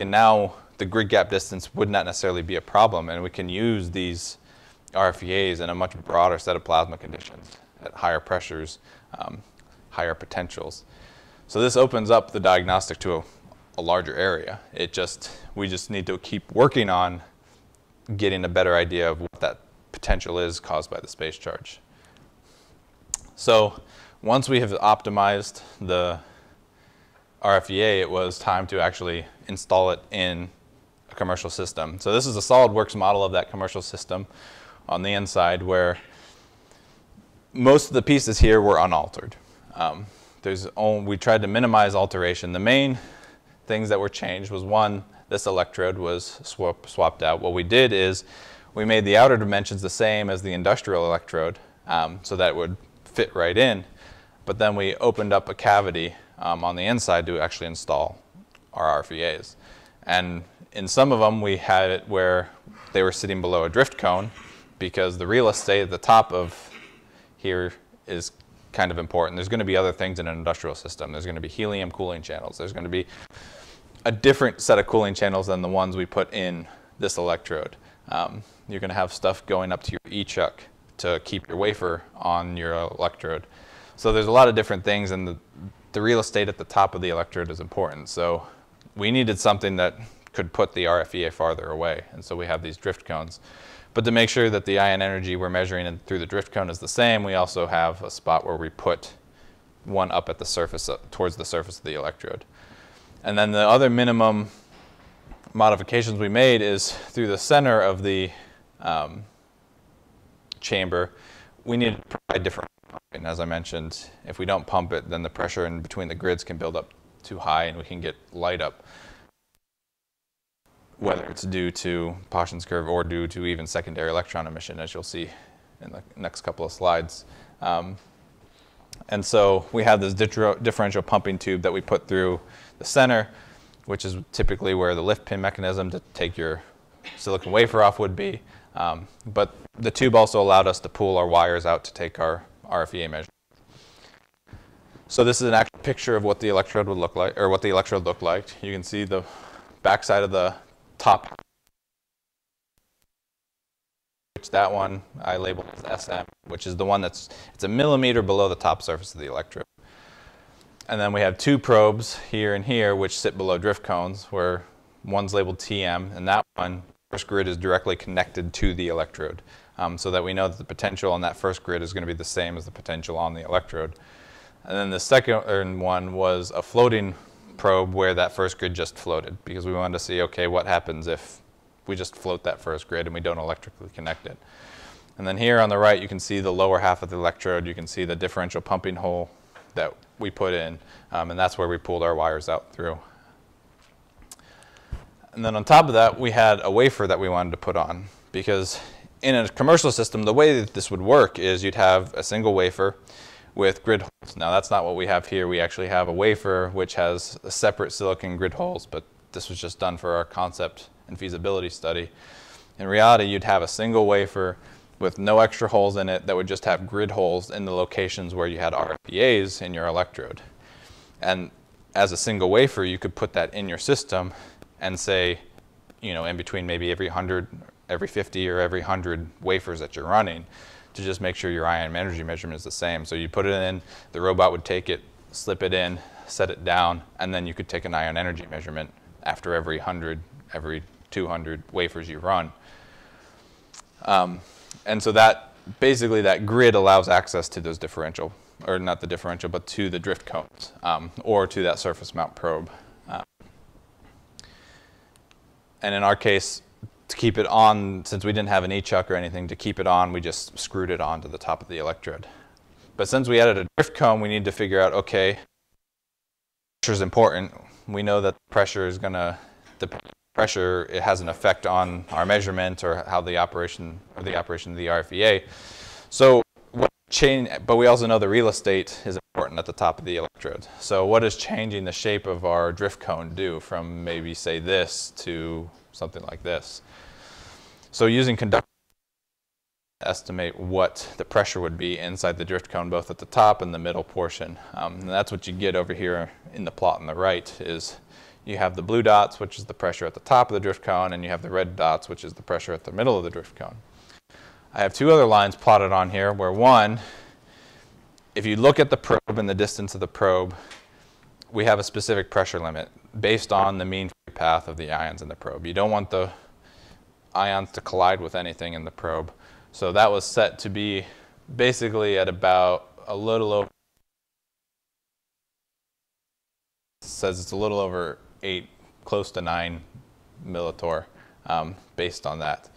now the grid gap distance would not necessarily be a problem, and we can use these RFEAs in a much broader set of plasma conditions at higher pressures, higher potentials. So this opens up the diagnostic to a larger area. We just need to keep working on getting a better idea of what that potential is caused by the space charge. So once we have optimized the RFEA, it was time to actually install it in a commercial system. So this is a SolidWorks model of that commercial system on the inside, where most of the pieces here were unaltered. We tried to minimize alteration. The main things that were changed was, one, this electrode was swapped out. What we did is we made the outer dimensions the same as the industrial electrode, so that it would fit right in, but then we opened up a cavity on the inside to actually install our RFEAs. And in some of them, we had it where they were sitting below a drift cone, because the real estate at the top of here is kind of important. There's going to be other things in an industrial system. There's going to be helium cooling channels. There's going to be a different set of cooling channels than the ones we put in this electrode. You're going to have stuff going up to your E-chuck to keep your wafer on your electrode. So there's a lot of different things, and the real estate at the top of the electrode is important. So we needed something that could put the RFEA farther away, and so we have these drift cones. But to make sure that the ion energy we're measuring through the drift cone is the same, we also have a spot where we put one up at the surface, towards the surface of the electrode. And then the other minimum modifications we made is through the center of the chamber, we need to provide different pumping. As I mentioned, if we don't pump it, then the pressure in between the grids can build up too high, and we can get light up, whether it's due to Paschen's curve or due to even secondary electron emission, as you'll see in the next couple of slides. And so we have this differential pumping tube that we put through the center, which is typically where the lift pin mechanism to take your silicon wafer off would be. But the tube also allowed us to pull our wires out to take our RFEA measurement. So this is an actual picture of what the electrode would look like, or what the electrode looked like. You can see the backside of the top, which that one I labeled as SM, which is the one it's a millimeter below the top surface of the electrode. And then we have two probes here and here, which sit below drift cones, where one's labeled TM, and that one, first grid, is directly connected to the electrode, so that we know that the potential on that first grid is going to be the same as the potential on the electrode. And then the second one was a floating probe where that first grid just floated, because we wanted to see, okay, what happens if we just float that first grid and we don't electrically connect it. And then here on the right, you can see the lower half of the electrode. You can see the differential pumping hole that we put in, and that's where we pulled our wires out through. And then on top of that, we had a wafer that we wanted to put on, because in a commercial system, the way that this would work is you'd have a single wafer with grid holes. Now that's not what we have here. We actually have a wafer which has a separate silicon grid holes, but this was just done for our concept and feasibility study. In reality, you'd have a single wafer with no extra holes in it that would just have grid holes in the locations where you had RFEAs in your electrode. And as a single wafer, you could put that in your system and say, you know, in between maybe every 100, every 50, or every 100 wafers that you're running, to just make sure your ion energy measurement is the same. So you put it in, the robot would take it, slip it in, set it down, and then you could take an ion energy measurement after every 100, every 200 wafers you run. And so that basically that grid allows access to those differential, or not the differential, but to the drift cones, or to that surface mount probe. And in our case, to keep it on, since we didn't have an E-chuck or anything, to keep it on, we just screwed it onto the top of the electrode. But since we added a drift cone, we need to figure out, okay, pressure is important. We know that pressure is going to, the pressure, it has an effect on our measurement or how the operation, of the RFEA. So what change, but we also know the real estate is important at the top of the electrode. So what does changing the shape of our drift cone do from maybe say this to something like this? So using conductor to estimate what the pressure would be inside the drift cone, both at the top and the middle portion. And that's what you get over here in the plot on the right is you have the blue dots, which is the pressure at the top of the drift cone, and you have the red dots, which is the pressure at the middle of the drift cone. I have two other lines plotted on here where one, if you look at the probe and the distance of the probe, we have a specific pressure limit based on the mean free path of the ions in the probe. You don't want the ions to collide with anything in the probe. So that was set to be basically at about a little over, it says it's a little over 8, close to 9 millitorr based on that.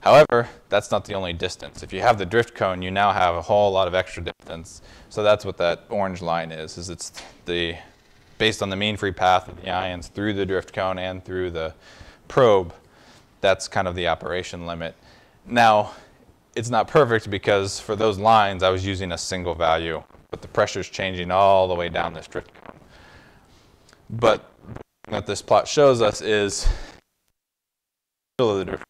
However, that's not the only distance. If you have the drift cone, you now have a whole lot of extra distance. So that's what that orange line is it's the, based on the mean free path of the ions through the drift cone and through the probe, that's kind of the operation limit. Now, it's not perfect because for those lines, I was using a single value, but the pressure is changing all the way down this drift cone. But what this plot shows us is the drift.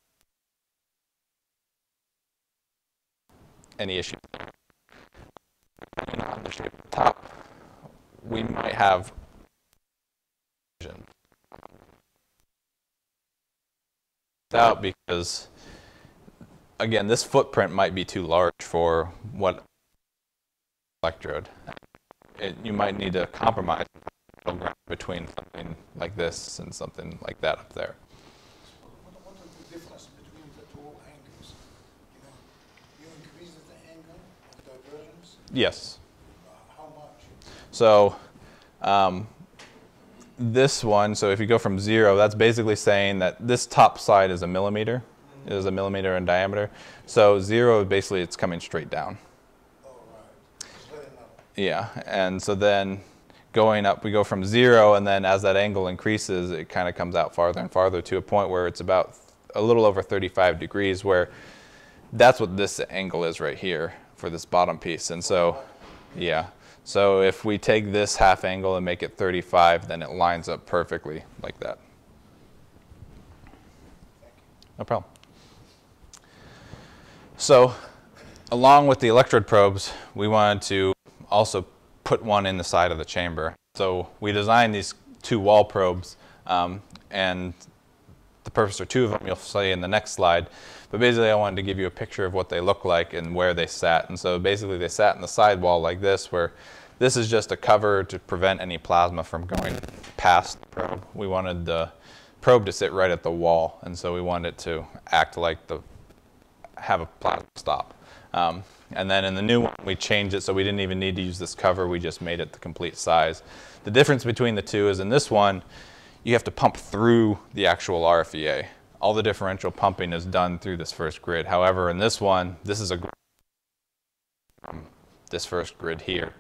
Any issue depending on the shape of the top, we might have out because again, this footprint might be too large for what electrode. You might need to compromise between something like this and something like that up there. What is the difference between the two angles? You increase the angle of divergence? Yes. How much? So this one, so if you go from 0, that's basically saying that this top side is a millimeter. It is a millimeter in diameter. So 0, basically it's coming straight down. Oh, right. Straight up. Yeah, and so then going up, we go from 0, and then as that angle increases, it kind of comes out farther and farther to a point where it's about a little over 35 degrees, where that's what this angle is right here for this bottom piece. And so, yeah, so if we take this half angle and make it 35, then it lines up perfectly like that. No problem. So along with the electrode probes, we wanted to also put one in the side of the chamber. So we designed these 2 wall probes, and the purpose are 2 of them you'll see in the next slide. But basically I wanted to give you a picture of what they look like and where they sat. And so basically they sat in the sidewall like this, where this is just a cover to prevent any plasma from going past the probe. We wanted the probe to sit right at the wall, and so we wanted it to act like have a plasma stop. And then in the new one, we changed it so we didn't even need to use this cover. We just made it the complete size. The difference between the two is in this one, you have to pump through the actual RFEA. All the differential pumping is done through this first grid. However, in this one, this is a grid from this first grid here.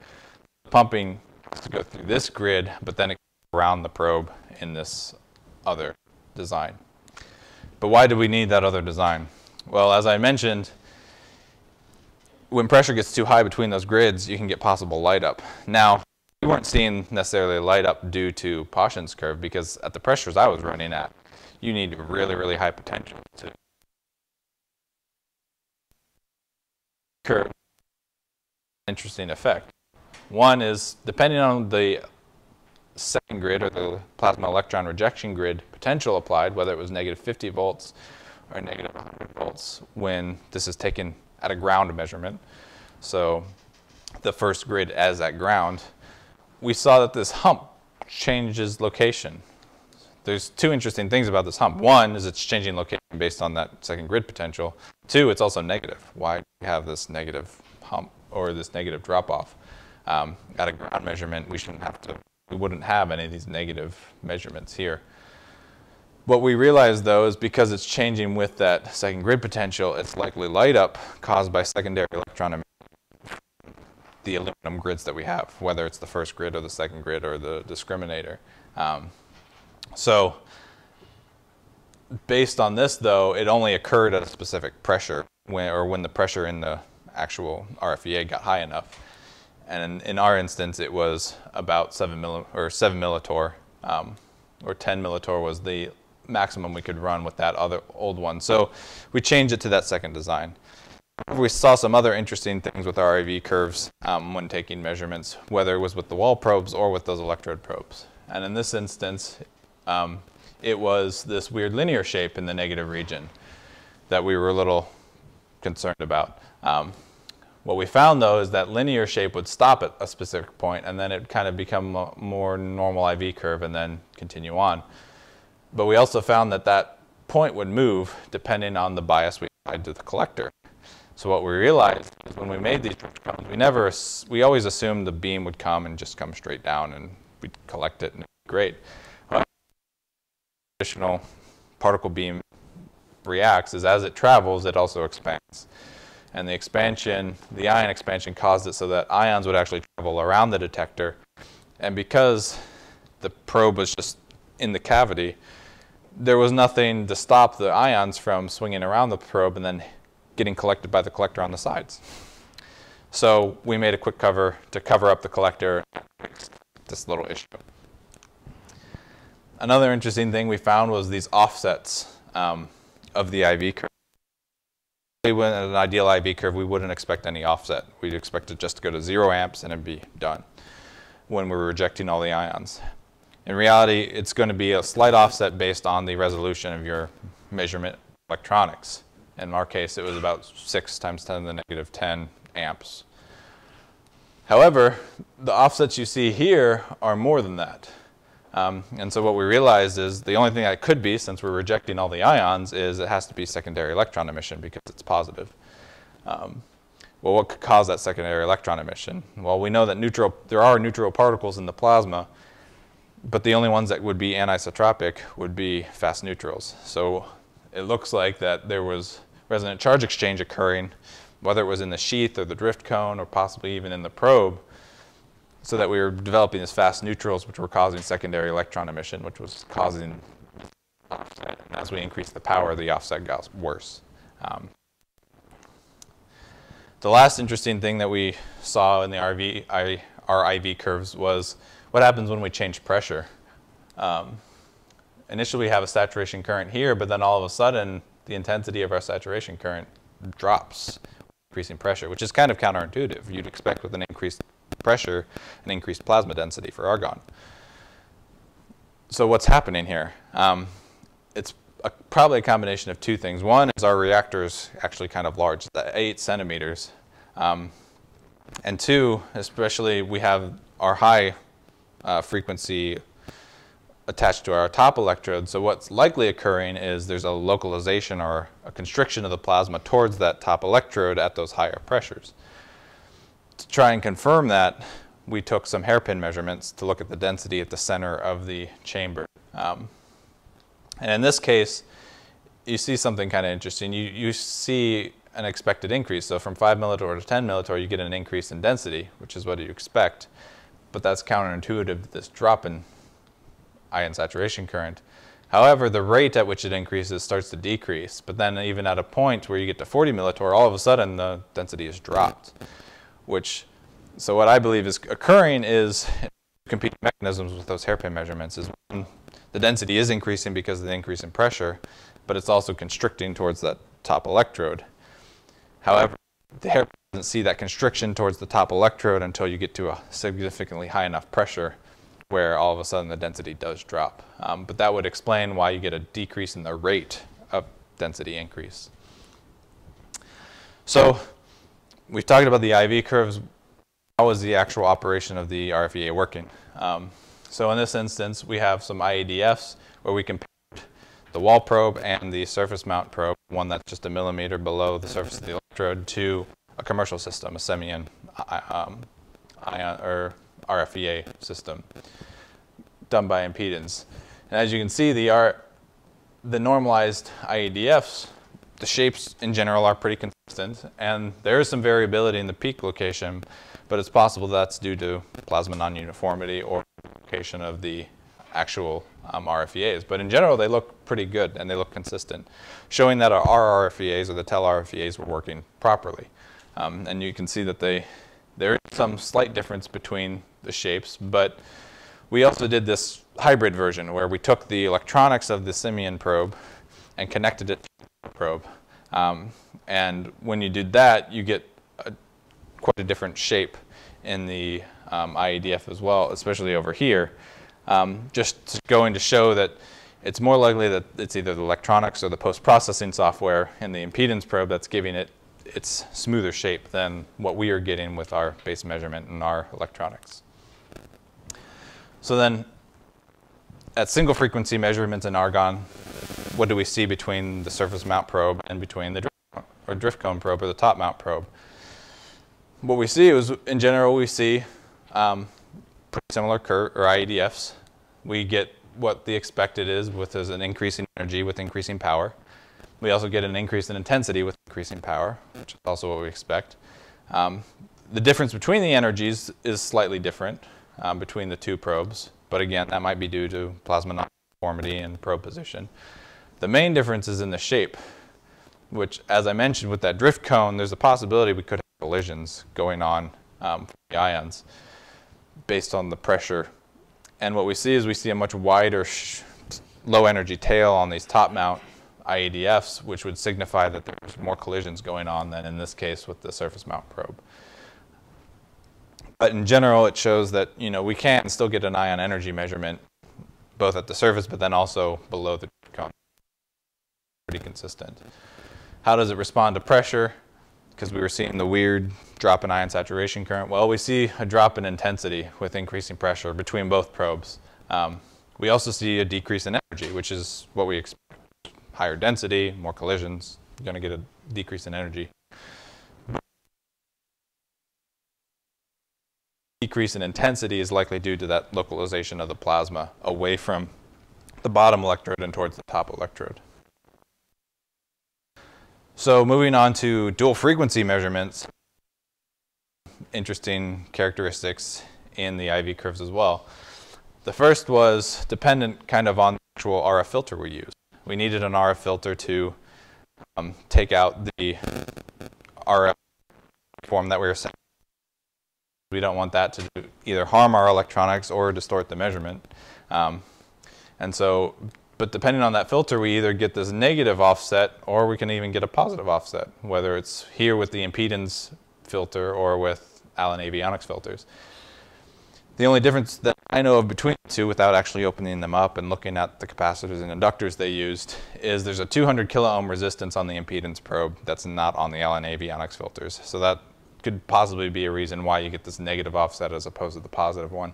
Pumping has to go through this grid, but then it goes around the probe in this other design. But why do we need that other design? Well, as I mentioned, when pressure gets too high between those grids, you can get possible light up. Now, we weren't seeing necessarily light up due to Paschen's curve, because at the pressures I was running at, you need really, really high potential to curve. Interesting effect. One is, depending on the second grid or the plasma electron rejection grid potential applied, whether it was negative 50 volts or negative 100 volts when this is taken at a ground measurement. So the first grid as at ground, we saw that this hump changes location. there's two interesting things about this hump. One is it's changing location based on that second grid potential. Two, it's also negative. Why do we have this negative hump or this negative drop-off? At a ground measurement, we wouldn't have any of these negative measurements here. What we realized, though, is because it's changing with that second grid potential, it's likely light up caused by secondary electron emission, the aluminum grids that we have, whether it's the first grid or the second grid or the discriminator. So based on this, though, it only occurred at a specific pressure when the pressure in the actual RFEA got high enough. And in our instance, it was about 7 millitorr, or 10 millitorr was the maximum we could run with that other old one. So we changed it to that second design. We saw some other interesting things with our IV curves when taking measurements, whether it was with the wall probes or with those electrode probes. And in this instance, it was this weird linear shape in the negative region that we were a little concerned about. What we found, though, is that linear shape would stop at a specific point, and then it kind of become a more normal IV curve and then continue on. But we also found that that point would move depending on the bias we applied to the collector. So what we realized is when we made these drift cones, we always assumed the beam would come and just come straight down and we'd collect it and it'd be great. Traditional particle beam reacts is as it travels, it also expands. And the ion expansion caused it so that ions would actually travel around the detector. And because the probe was just in the cavity, there was nothing to stop the ions from swinging around the probe and then getting collected by the collector on the sides. So we made a quick cover to cover up the collector and fix this little issue. Another interesting thing we found was these offsets of the IV curve. In an ideal IV curve, we wouldn't expect any offset. We'd expect it just to go to 0 amps and it'd be done when we're rejecting all the ions. In reality, it's going to be a slight offset based on the resolution of your measurement electronics. In our case, it was about 6 times 10 to the negative 10 amps. However, the offsets you see here are more than that. And so what we realized is the only thing that could be, since we're rejecting all the ions, is it has to be secondary electron emission because it's positive. Well, what could cause that secondary electron emission? Well, we know that there are neutral particles in the plasma, but the only ones that would be anisotropic would be fast neutrals. So it looks like that there was resonant charge exchange occurring, whether it was in the sheath or the drift cone or possibly even in the probe, so that we were developing these fast neutrals which were causing secondary electron emission, which was causing offset. And as we increased the power, the offset got worse. The last interesting thing that we saw in the our IV curves was what happens when we change pressure. Initially we have a saturation current here, but then all of a sudden the intensity of our saturation current drops, increasing pressure, which is kind of counterintuitive. You'd expect with an increased pressure an increased plasma density for argon. So what's happening here? It's probably a combination of two things. One is our reactor is actually kind of large, 8 centimeters. And two, especially we have our high frequency attached to our top electrode. So what's likely occurring is there's a localization or a constriction of the plasma towards that top electrode at those higher pressures. To try and confirm that, we took some hairpin measurements to look at the density at the center of the chamber. And in this case, you see something kind of interesting. You see an expected increase. So from 5 millitorr to 10 millitorr, you get an increase in density, which is what you expect. But that's counterintuitive to this drop in ion saturation current. However, the rate at which it increases starts to decrease. But then even at a point where you get to 40 millitorr, all of a sudden the density is dropped. So what I believe is occurring is competing mechanisms with those hairpin measurements is one, the density is increasing because of the increase in pressure, but it's also constricting towards that top electrode. However, the hairpin doesn't see that constriction towards the top electrode until you get to a significantly high enough pressure where all of a sudden the density does drop. But that would explain why you get a decrease in the rate of density increase. So we've talked about the IV curves. How is the actual operation of the RFEA working? So in this instance, we have some IEDFs where we compared the wall probe and the surface mount probe, one that's just a millimeter below the surface of the electrode, to a commercial system, a Semian ion or RFEA system done by impedance. And as you can see, the normalized IEDFs, the shapes in general are pretty consistent, and there is some variability in the peak location, but it's possible that's due to plasma non-uniformity or location of the actual RFEAs. But in general, they look pretty good and they look consistent, showing that our RFEAs or the TEL RFEAs were working properly. And you can see that there is some slight difference between the shapes, but we also did this hybrid version where we took the electronics of the Semian probe and connected it to the probe. And when you did that, you get quite a different shape in the IEDF as well, especially over here. Just going to show that it's more likely that it's either the electronics or the post-processing software in the impedance probe that's giving it its smoother shape than what we are getting with our base measurement and our electronics. So then, at single frequency measurements in argon, what do we see between the surface mount probe and between the drift cone probe or the top mount probe? What we see is, in general, we see pretty similar curve or IEDFs. We get what the expected is with an increase in energy with increasing power. We also get an increase in intensity with increasing power, which is also what we expect. The difference between the energies is slightly different between the two probes, but again, that might be due to plasma non-uniformity and probe position. The main difference is in the shape, which, as I mentioned with that drift cone, there's a possibility we could have collisions going on for the ions based on the pressure. And what we see is we see a much wider low energy tail on these top mount IEDFs, which would signify that there's more collisions going on than in this case with the surface mount probe. But in general, it shows that, you know, we can still get an ion energy measurement both at the surface but then also below the cone. Pretty consistent. How does it respond to pressure? Because we were seeing the weird drop in ion saturation current. Well, we see a drop in intensity with increasing pressure between both probes. We also see a decrease in energy, which is what we expect. Higher density, more collisions, you're going to get a decrease in energy. Decrease in intensity is likely due to that localization of the plasma away from the bottom electrode and towards the top electrode. So moving on to dual frequency measurements, interesting characteristics in the IV curves as well. The first was dependent kind of on the actual RF filter we used. We needed an RF filter to take out the RF form that we were sending. We don't want that to either harm our electronics or distort the measurement. But depending on that filter, we either get this negative offset or we can even get a positive offset, whether it's here with the impedance filter or with Allen avionics filters. The only difference that I know of between the two, without actually opening them up and looking at the capacitors and inductors they used, is there's a 200 kilo ohm resistance on the impedance probe that's not on the Allen avionics filters. So that could possibly be a reason why you get this negative offset as opposed to the positive one.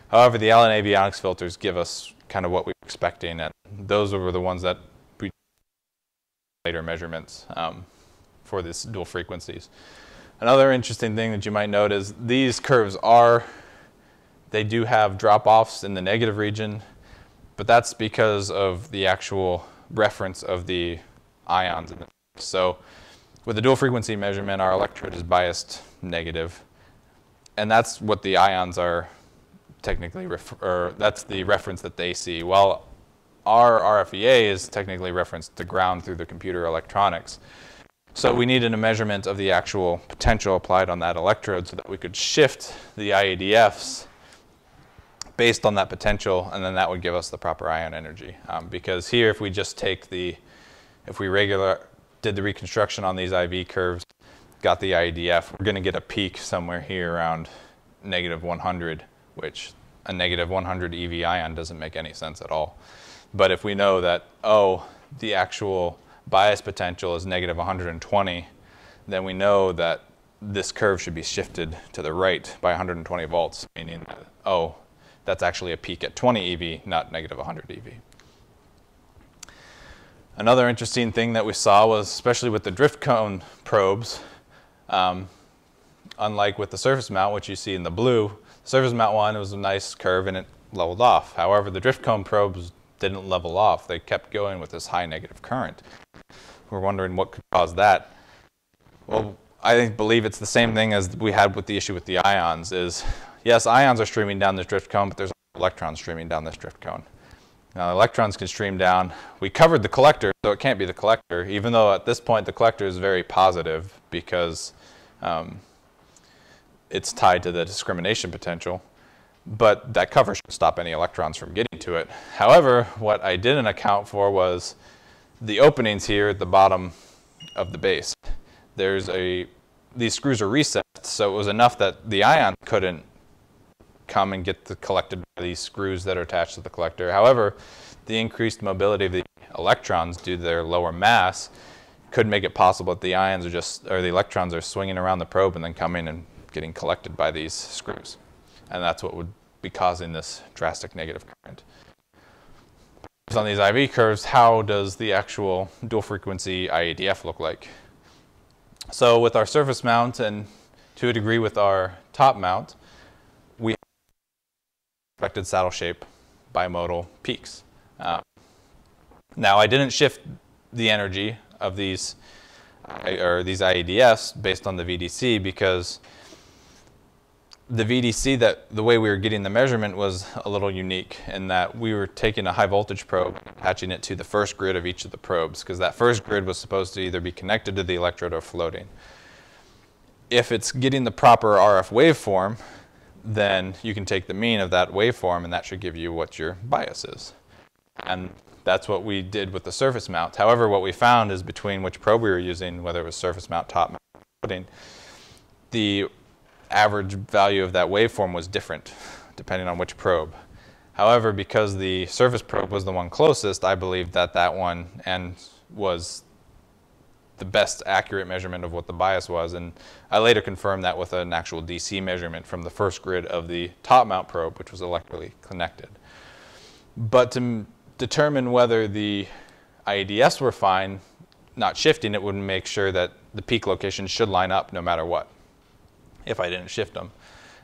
However, the Allen avionics filters give us kind of what we were expecting, and those were the ones that we later measurements for these dual frequencies. Another interesting thing that you might note is these curves they do have drop-offs in the negative region, but that's because of the actual reference of the ions. So with the dual frequency measurement, our electrode is biased negative, and that's what the ions are technically, that's the reference that they see. While our RFEA is technically referenced to ground through the computer electronics. So we needed a measurement of the actual potential applied on that electrode so that we could shift the IEDFs based on that potential, and then that would give us the proper ion energy. Because here, if we just take if we did the reconstruction on these IV curves, got the IEDF, we're going to get a peak somewhere here around -100, which a -100 EV ion doesn't make any sense at all. But if we know that, the actual bias potential is -120, then we know that this curve should be shifted to the right by 120 volts, meaning that, that's actually a peak at 20 eV, not negative 100 eV. Another interesting thing that we saw was, especially with the drift cone probes, unlike with the surface mount, which you see in the blue, the surface mount one, it was a nice curve and it leveled off. However, the drift cone probes didn't level off. They kept going with this high negative current. We're wondering what could cause that. Well, I believe it's the same thing as we had with the issue with the ions is, yes, ions are streaming down this drift cone, but there's electrons streaming down this drift cone. Now, electrons can stream down. We covered the collector, so it can't be the collector, even though at this point the collector is very positive because it's tied to the discrimination potential. But that cover should stop any electrons from getting to it. However, what I didn't account for was the openings here at the bottom of the base. These screws are recessed, so it was enough that the ion couldn't come and get collected by these screws that are attached to the collector. However, the increased mobility of the electrons due to their lower mass could make it possible that the ions are the electrons are swinging around the probe and then coming and getting collected by these screws. And that's what would be causing this drastic negative current. On these IV curves, how does the actual dual frequency IEDF look like? So with our surface mount and to a degree with our top mount, we have expected saddle shape bimodal peaks. Now I didn't shift the energy of these IEDFs based on the VDC because the VDC, the way we were getting the measurement was a little unique in that we were taking a high voltage probe, attaching it to the first grid of each of the probes, because that first grid was supposed to either be connected to the electrode or floating. If it's getting the proper RF waveform, then you can take the mean of that waveform and that should give you what your bias is. And that's what we did with the surface mount. However, what we found is between which probe we were using, whether it was surface mount, top mount, floating, the average value of that waveform was different depending on which probe. However, because the surface probe was the one closest, I believe that that one was the best accurate measurement of what the bias was, and I later confirmed that with an actual DC measurement from the first grid of the top mount probe, which was electrically connected. But to determine whether the IEDFs were fine, not shifting, it would make sure that the peak location should line up no matter what, if I didn't shift them.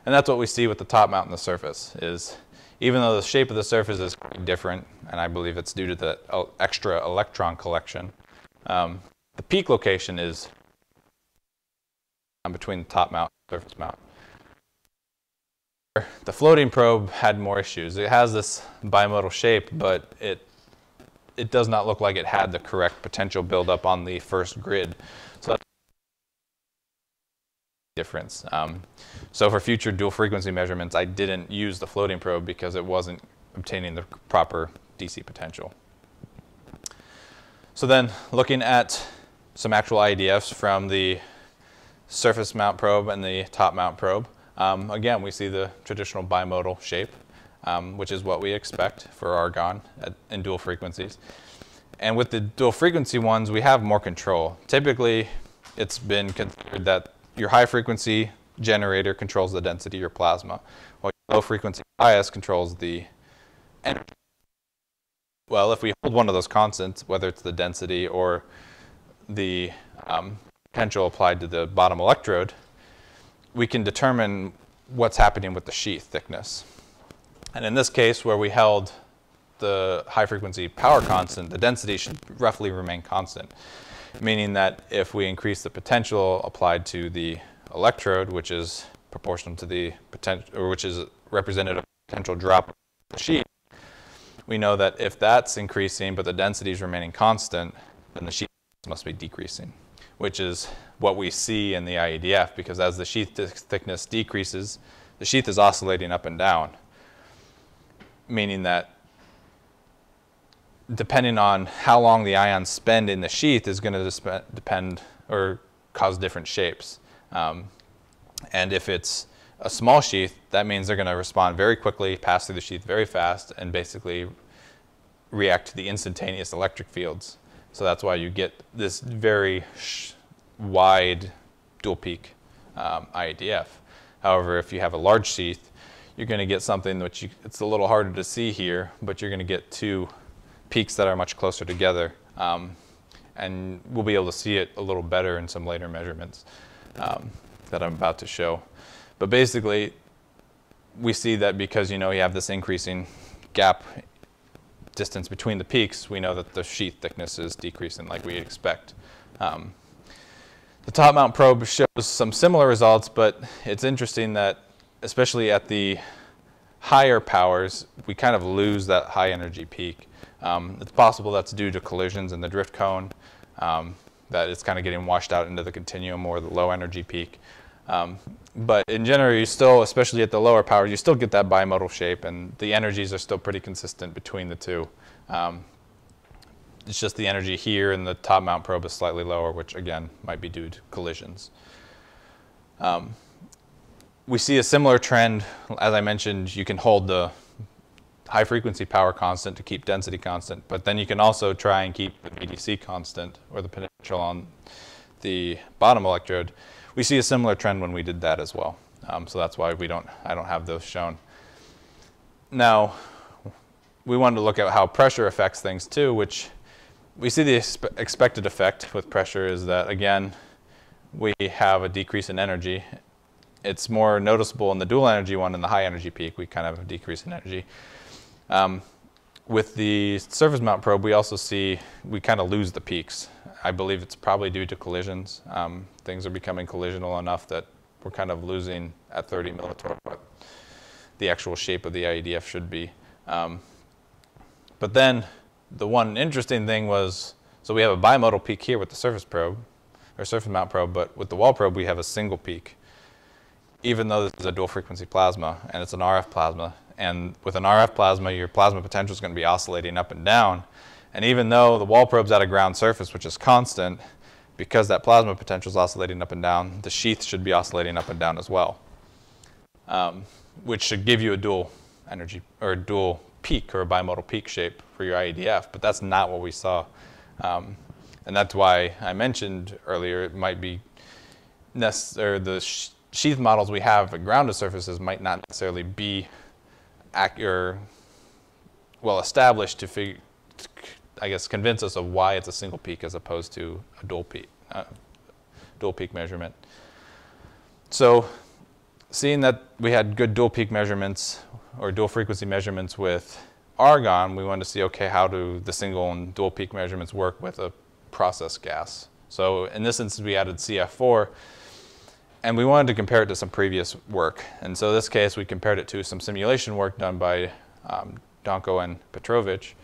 And that's what we see with the top mount and the surface, is even though the shape of the surface is quite different, and I believe it's due to the extra electron collection, the peak location is between the top mount and surface mount. The floating probe had more issues. It has this bimodal shape, but it does not look like it had the correct potential buildup on the first grid. So that's the difference. So for future dual frequency measurements, I didn't use the floating probe because it wasn't obtaining the proper DC potential. So then looking at some actual IEDFs from the surface mount probe and the top mount probe, again, we see the traditional bimodal shape, which is what we expect for argon in dual frequencies. And with the dual frequency ones, we have more control. Typically, it's been considered that your high frequency generator controls the density of your plasma, while your low frequency bias controls the energy. Well, if we hold one of those constants, whether it's the density or the potential applied to the bottom electrode, we can determine what's happening with the sheath thickness. And in this case, where we held the high frequency power constant, the density should roughly remain constant, meaning that if we increase the potential applied to the electrode, which is proportional to the potential, or which is representative of the potential drop of the sheath, we know that if that's increasing but the density is remaining constant, then the sheath must be decreasing, which is what we see in the IEDF, because as the sheath thickness decreases, the sheath is oscillating up and down, meaning that depending on how long the ions spend in the sheath is going to depend or cause different shapes. And if it's a small sheath, that means they're going to respond very quickly, pass through the sheath very fast, and basically react to the instantaneous electric fields. So that's why you get this very wide dual peak IEDF. However, if you have a large sheath, you're going to get something which it's a little harder to see here, but you're going to get two peaks that are much closer together. And we'll be able to see it a little better in some later measurements that I'm about to show. But basically, we see that because you have this increasing gap distance between the peaks, we know that the sheath thickness is decreasing like we expect. The top mount probe shows some similar results, but it's interesting that especially at the higher powers, we kind of lose that high energy peak. It's possible that's due to collisions in the drift cone, that it's kind of getting washed out into the continuum or the low energy peak. But in general, you still, especially at the lower power, you still get that bimodal shape, and the energies are still pretty consistent between the two. It's just the energy here in the top mount probe is slightly lower, which again might be due to collisions. We see a similar trend. As I mentioned, you can hold the high frequency power constant to keep density constant, but then you can also try and keep the VDC constant, or the potential on the bottom electrode. We see a similar trend when we did that as well. So that's why I don't have those shown. Now, we wanted to look at how pressure affects things too, which we see the expected effect with pressure is that, again, we have a decrease in energy. It's more noticeable in the dual energy one. In the high energy peak, we kind of have a decrease in energy. With the surface mount probe, we also see we kind of lose the peaks. I believe it's probably due to collisions. Things are becoming collisional enough that we're kind of losing at 30 millitorr what the actual shape of the IEDF should be. But then the one interesting thing was, so we have a bimodal peak here with the surface probe, or surface mount probe, but with the wall probe we have a single peak, even though this is a dual frequency plasma and it's an RF plasma. And with an RF plasma, your plasma potential is going to be oscillating up and down. And even though the wall probe's at a ground surface, which is constant, because that plasma potential is oscillating up and down, the sheath should be oscillating up and down as well, which should give you a dual energy or a dual peak or a bimodal peak shape for your IEDF. But that's not what we saw, and that's why I mentioned earlier it might be necessary. The sheath models we have at grounded surfaces might not necessarily be accurate, well established to figure, I guess, convince us of why it's a single peak as opposed to a dual peak measurement. So, seeing that we had good dual peak measurements or dual frequency measurements with argon, we wanted to see, okay, how do the single and dual peak measurements work with a process gas? So in this instance, we added CF4, and we wanted to compare it to some previous work. And so in this case, we compared it to some simulation work done by Donko and Petrovich,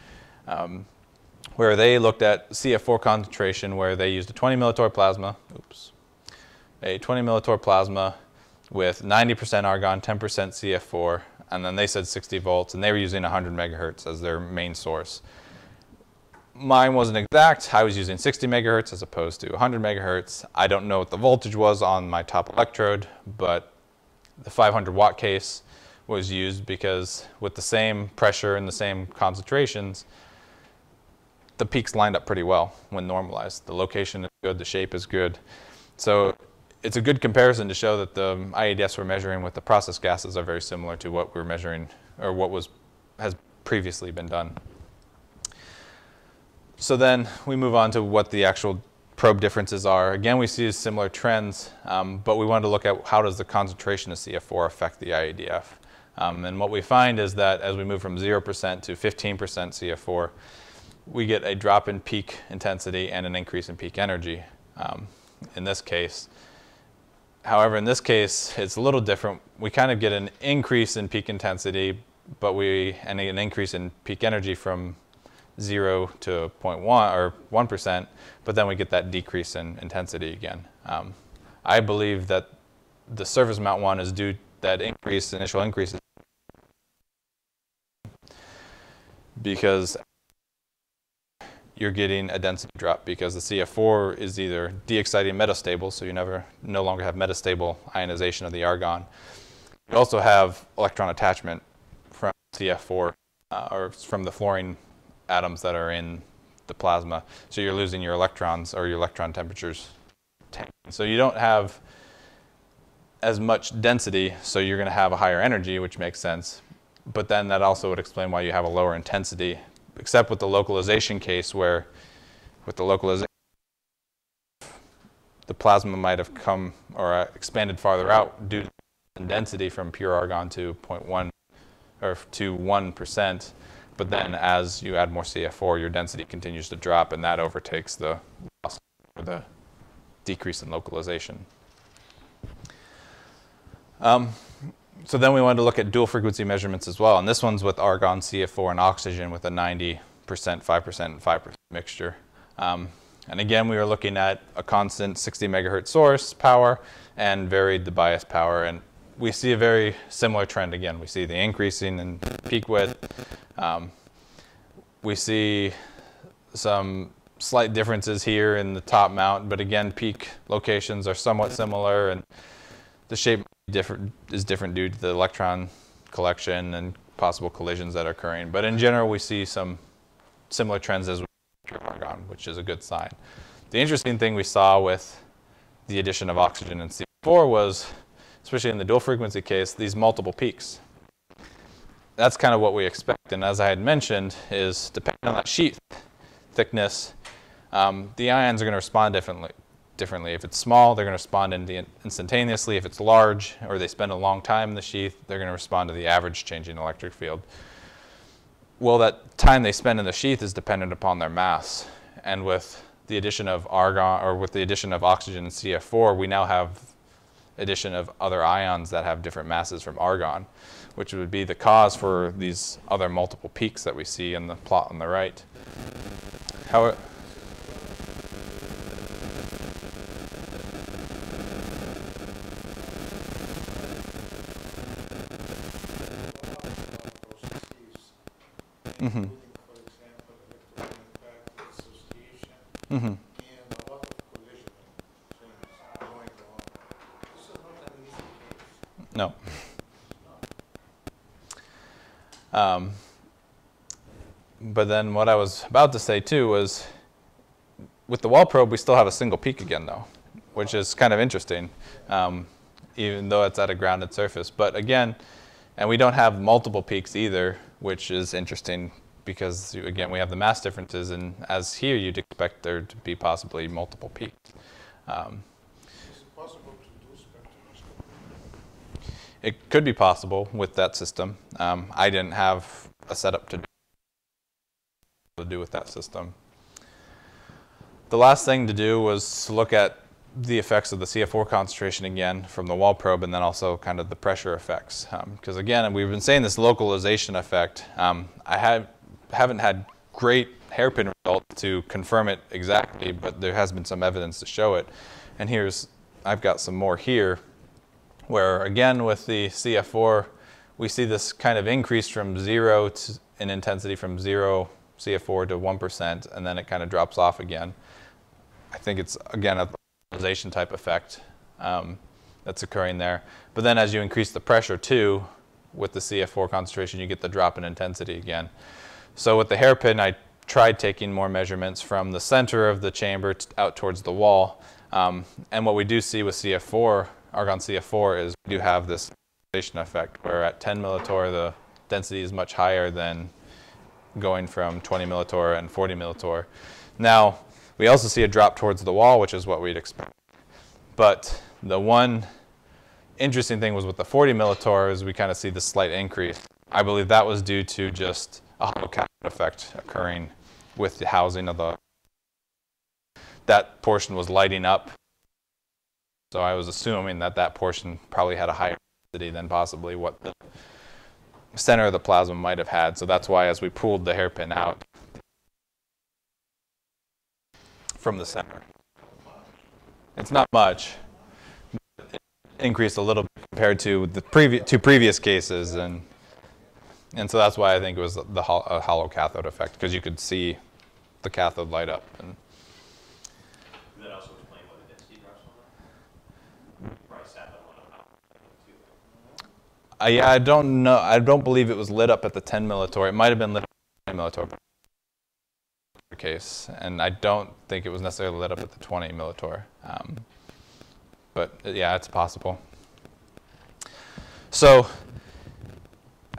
where they looked at CF4 concentration, where they used a 20 millitorr plasma, a 20 millitorr plasma with 90% argon, 10% CF4, and then they said 60 volts, and they were using 100 megahertz as their main source. Mine wasn't exact. I was using 60 megahertz as opposed to 100 megahertz. I don't know what the voltage was on my top electrode, but the 500 watt case was used because with the same pressure and the same concentrations, the peaks lined up pretty well when normalized. The location is good, the shape is good. So it's a good comparison to show that the IEDFs we're measuring with the process gases are very similar to what we're measuring, or what has previously been done. So then we move on to what the actual probe differences are. Again, we see similar trends, but we wanted to look at how does the concentration of CF4 affect the IEDF. And what we find is that as we move from 0% to 15% CF4, we get a drop in peak intensity and an increase in peak energy in this case. However, in this case, it's a little different. We kind of get an increase in peak intensity, but and an increase in peak energy from 0 to 0.1 or 1%, but then we get that decrease in intensity again. I believe that the surface mount one is due that initial increase because you're getting a density drop because the CF4 is either de-exciting metastable, so you no longer have metastable ionization of the argon. You also have electron attachment from CF4 or from the fluorine atoms that are in the plasma, so you're losing your electrons or your electron temperatures. So you don't have, as much density, so you're going to have a higher energy, which makes sense. But then that also would explain why you have a lower intensity, except with the localization case where with the localization, the plasma might have come or expanded farther out due to density from pure argon to 0.1 or to 1%. But then as you add more CF4, your density continues to drop, and that overtakes the loss or the decrease in localization. So then we wanted to look at dual frequency measurements as well. And this one's with argon, CF4, and oxygen with a 90%, 5%, and 5% mixture. And again, we were looking at a constant 60 megahertz source power and varied the bias power. And we see a very similar trend again. We see the increasing in peak width. We see some slight differences here in the top mount, but again, peak locations are somewhat similar, and the shape is different due to the electron collection and possible collisions that are occurring. But in general, we see some similar trends as with pure argon, which is a good sign. The interesting thing we saw with the addition of oxygen and CF4 was, especially in the dual frequency case, these multiple peaks. That's kind of what we expect. And as I had mentioned, is depending on that sheet thickness, the ions are going to respond differently. If it's small, they're going to respond instantaneously. If it's large, or they spend a long time in the sheath, they're going to respond to the average changing electric field. Well, that time they spend in the sheath is dependent upon their mass. And with the addition of argon, or with the addition of oxygen and CF4, we now have addition of other ions that have different masses from argon, which would be the cause for these other multiple peaks that we see in the plot on the right. However, for example, electromagnetic association, and a lot of collision things going on. This is not an easy case. No. But then what I was about to say too was, with the wall probe, we still have a single peak again though, which is kind of interesting, even though it's at a grounded surface. But again, and we don't have multiple peaks either, which is interesting because, again, we have the mass differences, and as here, you'd expect there to be possibly multiple peaks. Is it possible to do spectroscopy? It could be possible with that system. I didn't have a setup to do with that system. The last thing to do was to look at the effects of the CF4 concentration again from the wall probe, and then also kind of the pressure effects. Because again, we've been saying this localization effect. I haven't had great hairpin results to confirm it exactly, but there has been some evidence to show it. And I've got some more here, where again with the CF4, we see this kind of increase from zero in intensity from 0 CF4 to 1%, and then it kind of drops off again. I think it's, again, a localization type effect that's occurring there. But then as you increase the pressure too, with the CF4 concentration, you get the drop in intensity again. So with the hairpin, I tried taking more measurements from the center of the chamber out towards the wall. And what we do see with CF4, argon CF4, is we do have this localization effect, where at 10 millitorr, the density is much higher than going from 20 millitorr and 40 millitorr. Now, we also see a drop towards the wall, which is what we'd expect. But the one interesting thing was with the 40 millitorr is we kind of see this slight increase. I believe that was due to just a hollow cathode effect occurring with the housing of that portion was lighting up. So I was assuming that that portion probably had a higher density than possibly what the center of the plasma might have had. So that's why as we pulled the hairpin out from the center, it's not much. It increased a little bit compared to the previous cases, and so that's why I think it was the hollow cathode effect, because you could see the cathode light up. And does that also explain why the density drops so much? Probably sat on one too. Yeah, I don't know. I don't believe it was lit up at the 10 millitorr. It might have been lit up at the 10 millitorr case, and I don't think it was necessarily lit up at the 20 millitorr. But yeah, it's possible. So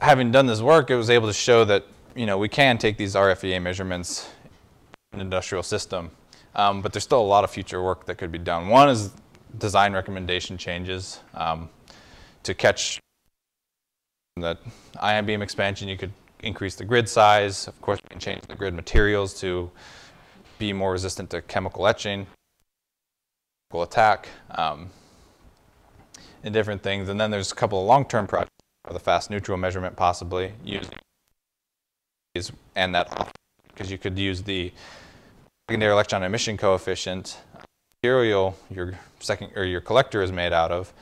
having done this work, it was able to show that we can take these RFEA measurements in an industrial system, but there's still a lot of future work that could be done. One is design recommendation changes to catch that ion beam expansion. You could increase the grid size. Of course, we can change the grid materials to be more resistant to chemical etching, chemical attack, and different things. And then there's a couple of long-term projects for the fast neutral measurement, possibly using these and that, because you could use the secondary electron emission coefficient material your collector is made out of,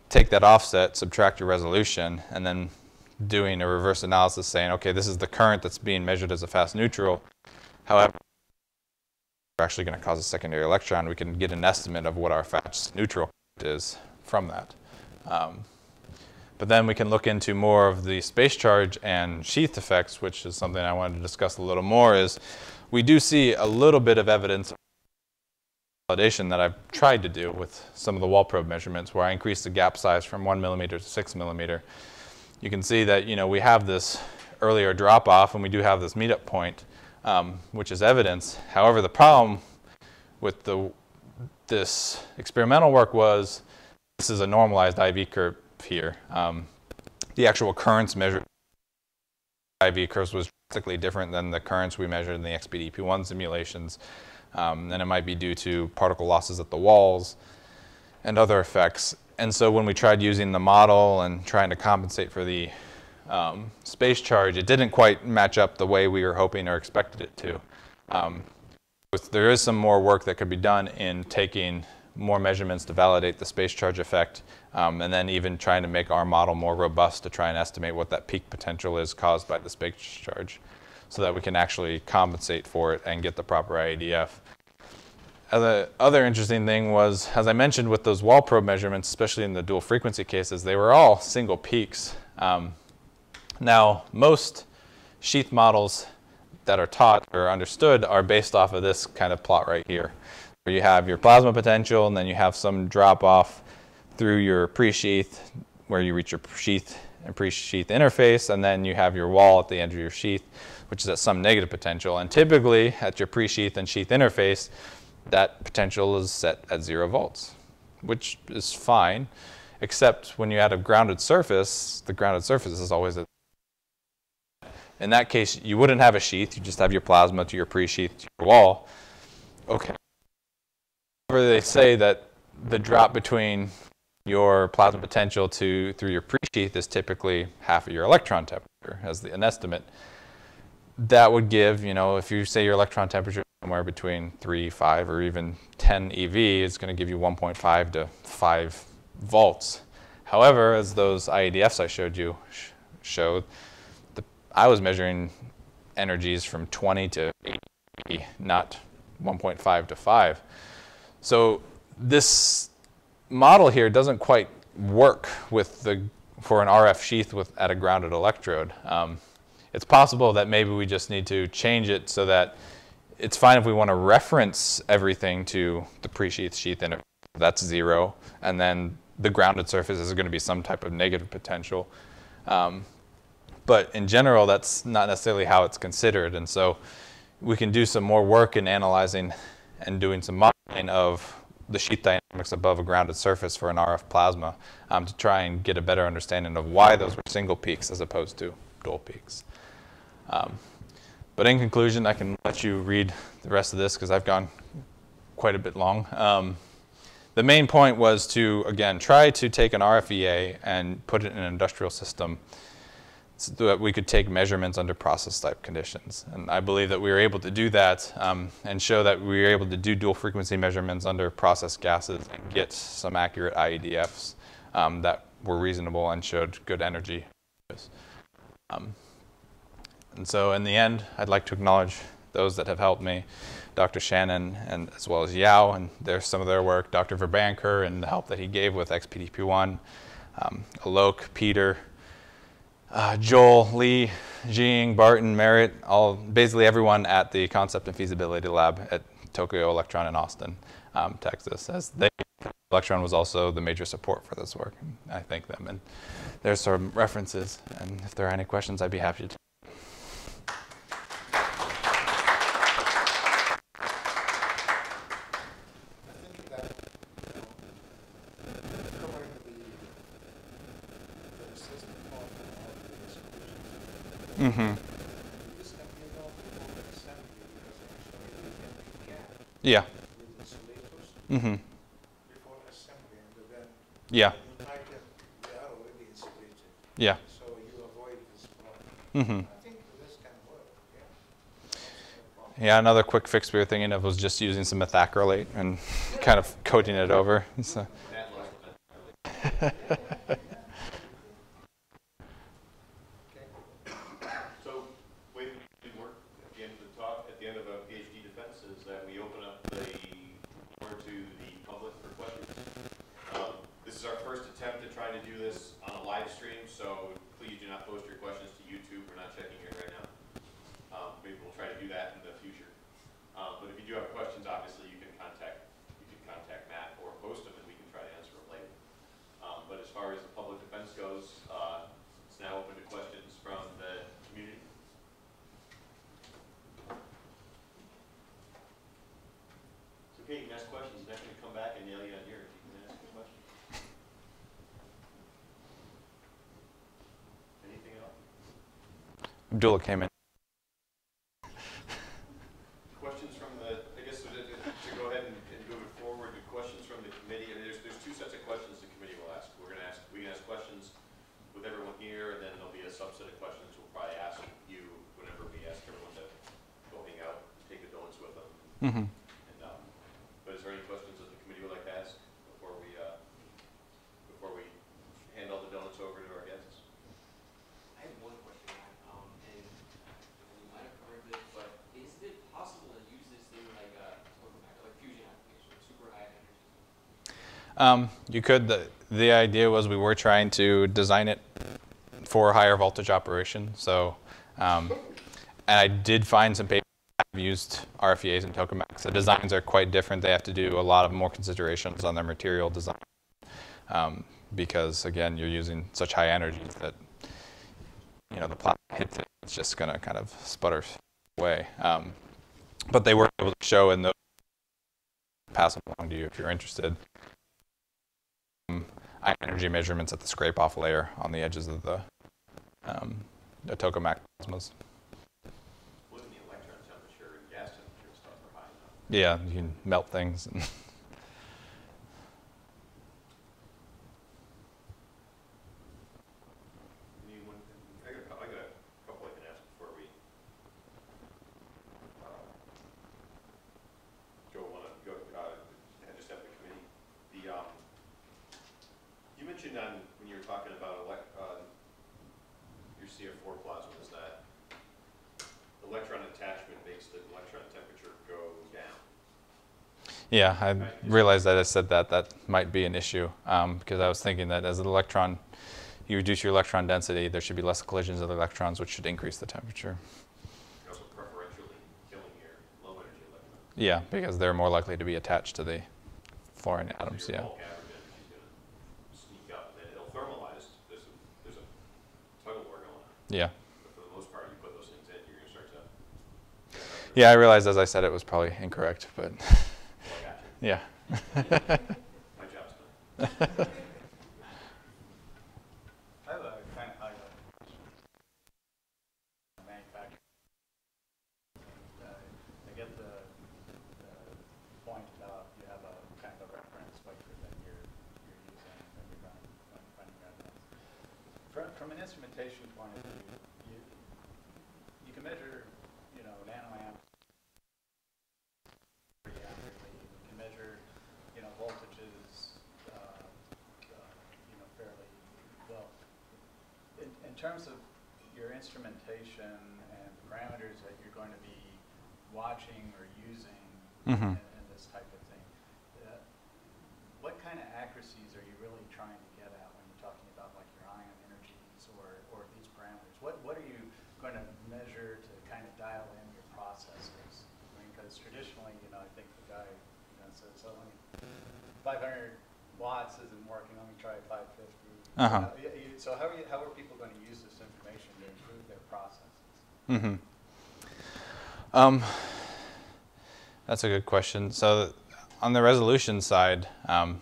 take that offset, subtract your resolution, and then doing a reverse analysis saying, okay, this is the current that's being measured as a fast neutral. However, we're actually going to cause a secondary electron. We can get an estimate of what our fast neutral is from that. But then we can look into more of the space charge and sheath effects, which is something I wanted to discuss a little more. Is we do see a little bit of evidence of validation that I've tried to do with some of the wall probe measurements, where I increased the gap size from 1 millimeter to 6 millimeter. You can see that we have this earlier drop off, and we do have this meetup point, which is evidence. However, the problem with this experimental work was this is a normalized IV curve here. The actual currents measured IV curves was drastically different than the currents we measured in the XPDP-1 simulations. And it might be due to particle losses at the walls and other effects. And so when we tried using the model and trying to compensate for the space charge, it didn't quite match up the way we were hoping or expected it to. There is some more work that could be done in taking more measurements to validate the space charge effect, and then even trying to make our model more robust to try and estimate what that peak potential is caused by the space charge, so that we can actually compensate for it and get the proper IEDF. The other interesting thing was, as I mentioned with those wall probe measurements, especially in the dual frequency cases, they were all single peaks. Now, most sheath models that are taught or understood are based off of this kind of plot right here, where you have your plasma potential, and then you have some drop off through your pre-sheath, where you reach your sheath and pre-sheath interface, and then you have your wall at the end of your sheath, which is at some negative potential. And typically, at your pre-sheath and sheath interface, that potential is set at 0 volts, which is fine, except when you add a grounded surface, the grounded surface is always at. In that case, you wouldn't have a sheath, you just have your plasma to your pre-sheath to your wall. Okay. However, they say that the drop between your plasma potential through your pre-sheath is typically half of your electron temperature as an estimate. That would give, if you say your electron temperature is somewhere between 3, 5, or even 10 eV, it's going to give you 1.5 to 5 volts. However, as those IEDFs I showed you showed, I was measuring energies from 20 to 80, not 1.5 to 5. So this model here doesn't quite work for an RF sheath at a grounded electrode. It's possible that maybe we just need to change it so that it's fine if we want to reference everything to the pre-sheath sheath interface. That's 0, and then the grounded surface is going to be some type of negative potential. But in general, that's not necessarily how it's considered, and so we can do some more work in analyzing and doing some modeling of the sheath dynamics above a grounded surface for an RF plasma to try and get a better understanding of why those were single peaks as opposed to dual peaks. But in conclusion, I can let you read the rest of this because I've gone quite a bit long. The main point was to, again, try to take an RFEA and put it in an industrial system so that we could take measurements under process type conditions. And I believe that we were able to do that and show that we were able to do dual frequency measurements under process gases and get some accurate IEDFs that were reasonable and showed good energy. And so in the end, I'd like to acknowledge those that have helped me, Dr. Shannon, and as well as Yao, and there's some of their work, Dr. Verbanker, and the help that he gave with XPDP-1, Alok, Peter, Joel, Lee, Jing, Barton, Merritt, basically everyone at the Concept and Feasibility Lab at Tokyo Electron in Austin, Texas, as they Electron was also the major support for this work. And I thank them. And there's some references. And if there are any questions, I'd be happy to. Mm-hmm. Yeah. Mm-hmm. Yeah. Yeah. So you avoid this problem. Mm-hmm. I think this can work, yeah. Yeah, another quick fix we were thinking of was just using some methacrylate and kind of coating it over. So. So, way we work at the end of the talk, at the end of a PhD defense, is that we open up the floor to the public for questions. This is our first attempt at trying to do this on a live stream, so please do not post your questions to YouTube. We're not checking it right now. Maybe we'll try to do that in the future. But if you do have questions, obviously you can contact Matt or post them, and we can try to answer them later. But as far as the public defense goes, it's now open to questions from the community. It's okay, you can ask questions. Next, we come back and nail you on yours. You can ask a question. Anything else? Abdullah came in. Questions from the, I guess to go ahead and move it forward, the questions from the committee. I mean, there's two sets of questions the committee will ask. We can ask questions with everyone here, and then there'll be a subset of questions we'll probably ask you whenever we ask everyone to go hang out, take the donuts with them. Mm-hmm. But is there any questions that the committee would like to ask before we hand all the donuts over to our guests? I have one question, and you might have covered this, but is it possible to use this in like fusion application, super high energy? You could. The idea was we were trying to design it for higher voltage operation. So, and I did find some papers that have used RFEAs and tokamaks. The designs are quite different. They have to do a lot of more considerations on their material design because, again, you're using such high energies that the plasma hits it. It's just going to kind of sputter away. But they were able to show in those, pass them along to you if you're interested. Ion energy measurements at the scrape-off layer on the edges of the tokamak plasmas. Wouldn't the electron temperature and gas temperature stuff are high enough? Yeah, you can melt things. Anyone? I got a couple I can ask before we. Joe, want to go? Just have the committee. You mentioned when you were talking about your CF4 plasmas that electron attachment makes the electron temperature go down. Yeah, I realized that I said that might be an issue because I was thinking that as an electron, you reduce your electron density, there should be less collisions of the electrons, which should increase the temperature. You're also preferentially killing your low energy electrons. Yeah, because they're more likely to be attached to the fluorine atoms. So your Yeah. bulk average energy is going to sneak up, and it'll thermalize. There's a tug of war going on. Yeah. But for the most part, you put those things in, you're going to start to. Yeah, I realized as I said it was probably incorrect, but Well, I got you. yeah. My job's done. I have a kind of high level manufacturing. I get the point about you have a kind of a reference wafer that you're using when you're running reference. From an instrumentation point of view, you can measure, nanoamps pretty accurately. You can measure, voltages, fairly well. In terms of your instrumentation and the parameters that you're going to be watching or using in this type of thing, what kind of accuracies are you really trying to get at when you're talking about like your ion energies or these parameters? What are you going to measure to kind of dial in your processes? I mean, because traditionally, I think the guy says, 500 watts isn't working, let me try 550. Uh-huh. So how are people going to use this information to improve their processes? That's a good question. So on the resolution side, kind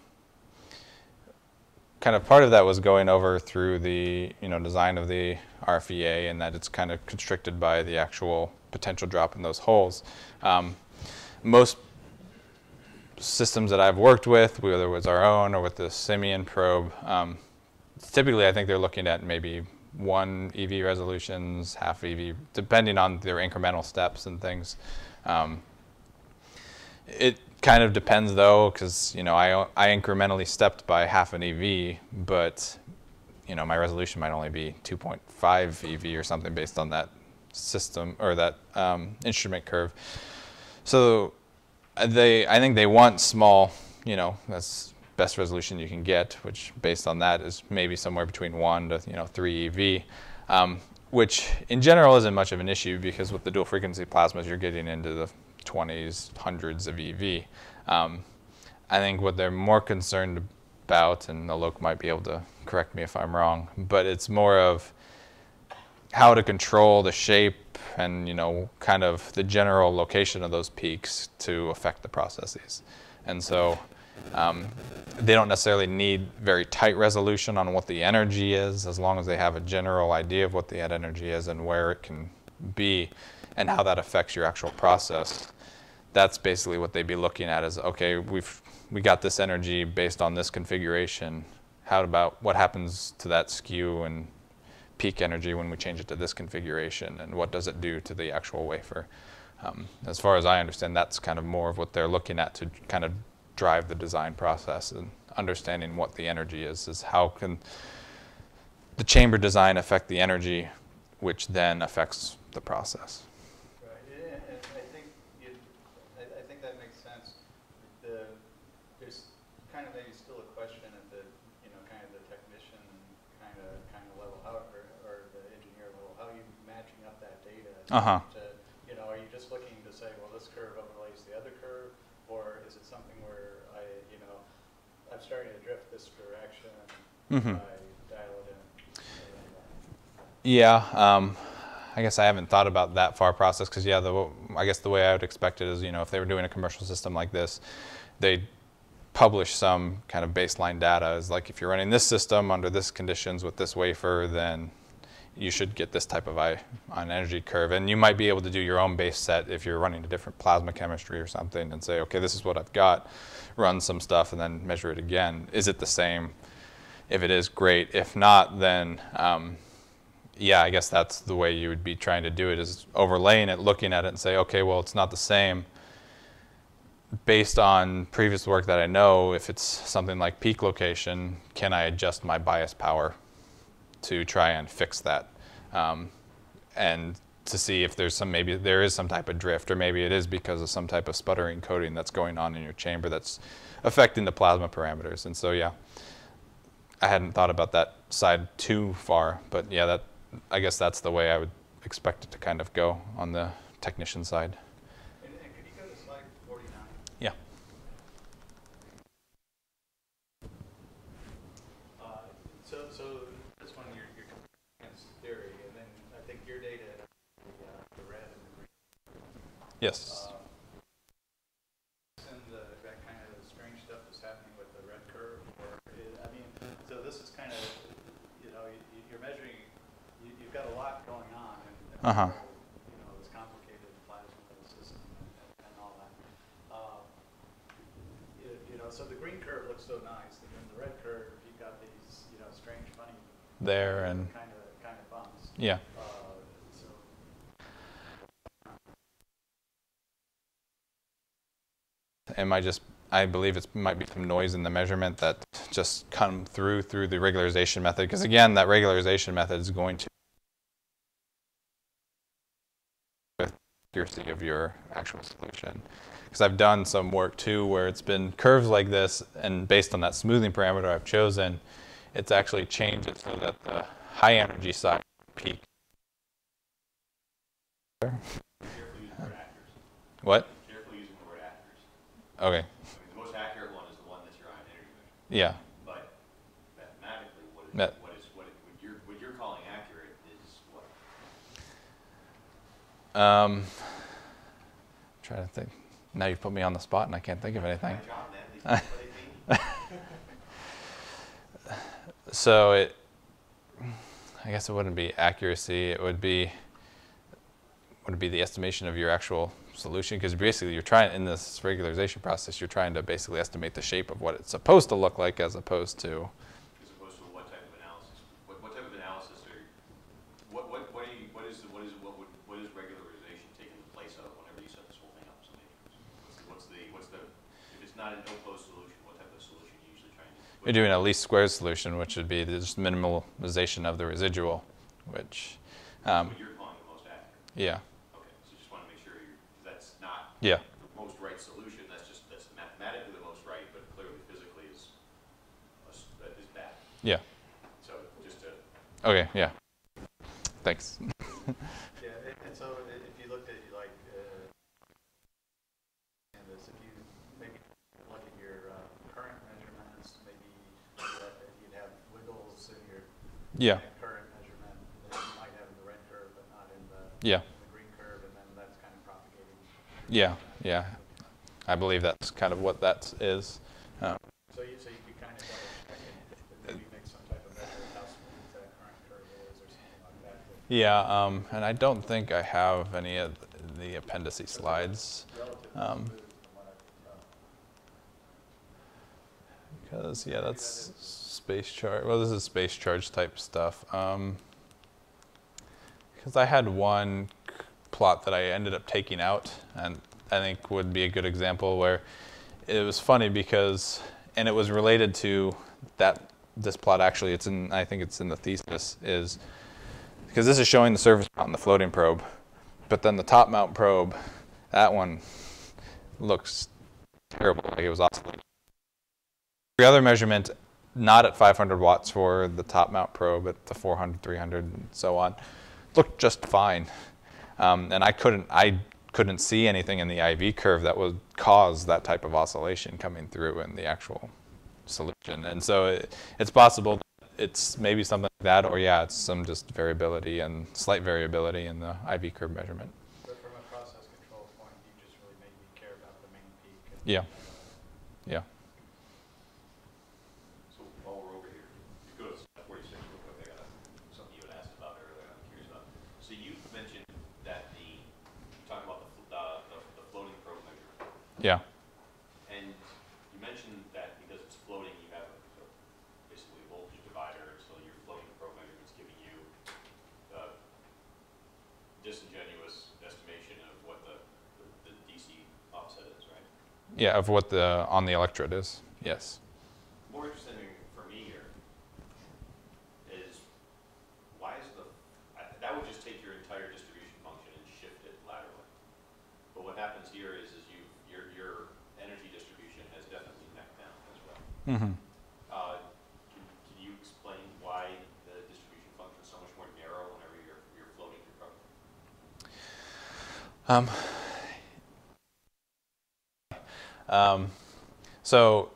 of part of that was going over through the design of the RFEA, and that it's kind of constricted by the actual potential drop in those holes. Most systems that I've worked with, whether it was our own or with the Simian probe, typically I think they're looking at maybe 1 EV resolutions, half EV, depending on their incremental steps and things. It kind of depends though, because I incrementally stepped by half an EV, but my resolution might only be 2.5 EV or something based on that system or that instrument curve. So I think they want small, that's best resolution you can get, which based on that is maybe somewhere between 1 to 3 EV, which in general isn't much of an issue because with the dual frequency plasmas you're getting into the 20s, hundreds of EV. I think what they're more concerned about, and Alok might be able to correct me if I'm wrong, but it's more of how to control the shape and kind of the general location of those peaks to affect the processes. And so they don't necessarily need very tight resolution on what the energy is, as long as they have a general idea of what the end energy is and where it can be and how that affects your actual process. That's basically what they'd be looking at is, okay, we got this energy based on this configuration. How about what happens to that skew and peak energy when we change it to this configuration, and what does it do to the actual wafer? As far as I understand, that's kind of more of what they're looking at to kind of drive the design process, and understanding what the energy is how can the chamber design affect the energy, which then affects the process. Right, and I think that makes sense. There's kind of maybe still a question at the kind of the technician kind of level, or the engineer level. How are you matching up that data? Uh-huh. Are you just looking to say, well, this curve overlays the other curve, or is it something where I'm starting to drift this direction? I dial it in. Yeah, I guess I haven't thought about that far process because, yeah, I guess the way I would expect it is, if they were doing a commercial system like this, they'd publish some kind of baseline data. Is like, if you're running this system under this conditions with this wafer, then you should get this type of ion energy curve. And you might be able to do your own base set if you're running a different plasma chemistry or something and say, okay, this is what I've got, run some stuff and then measure it again. Is it the same? If it is, great. If not, then yeah, I guess that's the way you would be trying to do it, is overlaying it, looking at it and say, okay, well, it's not the same. Based on previous work that I know, if it's something like peak location, can I adjust my bias power to try and fix that? And to see if there's maybe there is some type of drift, or maybe it is because of some type of sputtering coating that's going on in your chamber that's affecting the plasma parameters. And so, yeah, I hadn't thought about that side too far, but yeah, I guess that's the way I would expect it to kind of go on the technician side. And could you go to slide 49? Yeah. So this one you're against theory, and then I think your data, the red and the green. Yes. And that kind of strange stuff is happening with the red curve, so this is kind of, you're measuring. You've got a lot going on, and this complicated plasma system and all that. So the green curve looks so nice, and then the red curve, you've got these, strange, funny There and kind of bumps. yeah. I believe it might be some noise in the measurement that just come through the regularization method, because again, that regularization method is going to accuracy of your actual solution. Because I've done some work too where it's been curves like this, and based on that smoothing parameter I've chosen, it's actually changed it so that the high energy side peak. What? Careful using the word accuracy. Okay. The most accurate one is the one that's your ion energy Yeah. But mathematically, That- what you're calling accurate is what? Trying to think. Now you've put me on the spot and I can't think of anything. My job, man. They do what they need. So I guess it wouldn't be accuracy. It would be the estimation of your actual solution, because basically you're trying, in this regularization process, you're trying to basically estimate the shape of what it's supposed to look like, as opposed to What type of analysis? What type of analysis are you, what is regularization taking the place of whenever you set this whole thing up? So what's the if it's not an no-close solution, what type of solution are you usually trying to? you're doing a least squares solution, which would be just minimalization of the residual, which, What you're calling the most accurate. yeah, Okay, so just want to make sure that's not yeah, the most right solution. That's mathematically the most right, but clearly physically is bad. yeah. So just to Okay, yeah. Thanks. Yeah, and so if you looked at like, and this, if you maybe look at your current measurements, maybe you'd have wiggles in your Yeah, current measurement that you might have in the red curve, but not in the yeah, green curve, and then that's kind of propagating. yeah, yeah. I believe that's kind of what that is. So you could kind of double check it, and maybe make some type of measure of how smooth that current curve is or something like that. Yeah, and I don't think I have any of the appendices slides. Relatively Um, smooth from what I can tell. Because, yeah, that's space charge. Well, this is space charge type stuff. Because I had one plot that I ended up taking out, and I think would be a good example where it was funny because, and it was related to this plot actually, I think it's in the thesis, is because this is showing the surface mount and the floating probe, but then the top mount probe, that one looks terrible, like it was oscillating. Every other measurement, not at 500 watts for the top mount probe, at the 400, 300, and so on, looked just fine. And I couldn't see anything in the IV curve that would cause that type of oscillation coming through in the actual solution. And so it's possible it's maybe something like that, or yeah, it's some just variability and slight variability in the IV curve measurement. But from a process control point, you just really made me care about the main peak. And, Yeah. Yeah. So while we're over here, you go to slide 46 real quick. I got something you had asked about earlier. I'm curious about. So you mentioned that you talk about the floating probe measure, Yeah. and you mentioned that because it's floating, you have basically a voltage divider. So your floating probe measurement's giving you a disingenuous estimation of what the DC offset is, right? Yeah, of what on the electrode is. Yes. More interesting for me here is why is that would just take your entire distribution function and shift it laterally. But what happens here is your energy distribution has definitely necked down as well. Mm-hmm. Can you explain why the distribution function is so much more narrow whenever you're floating your probe? So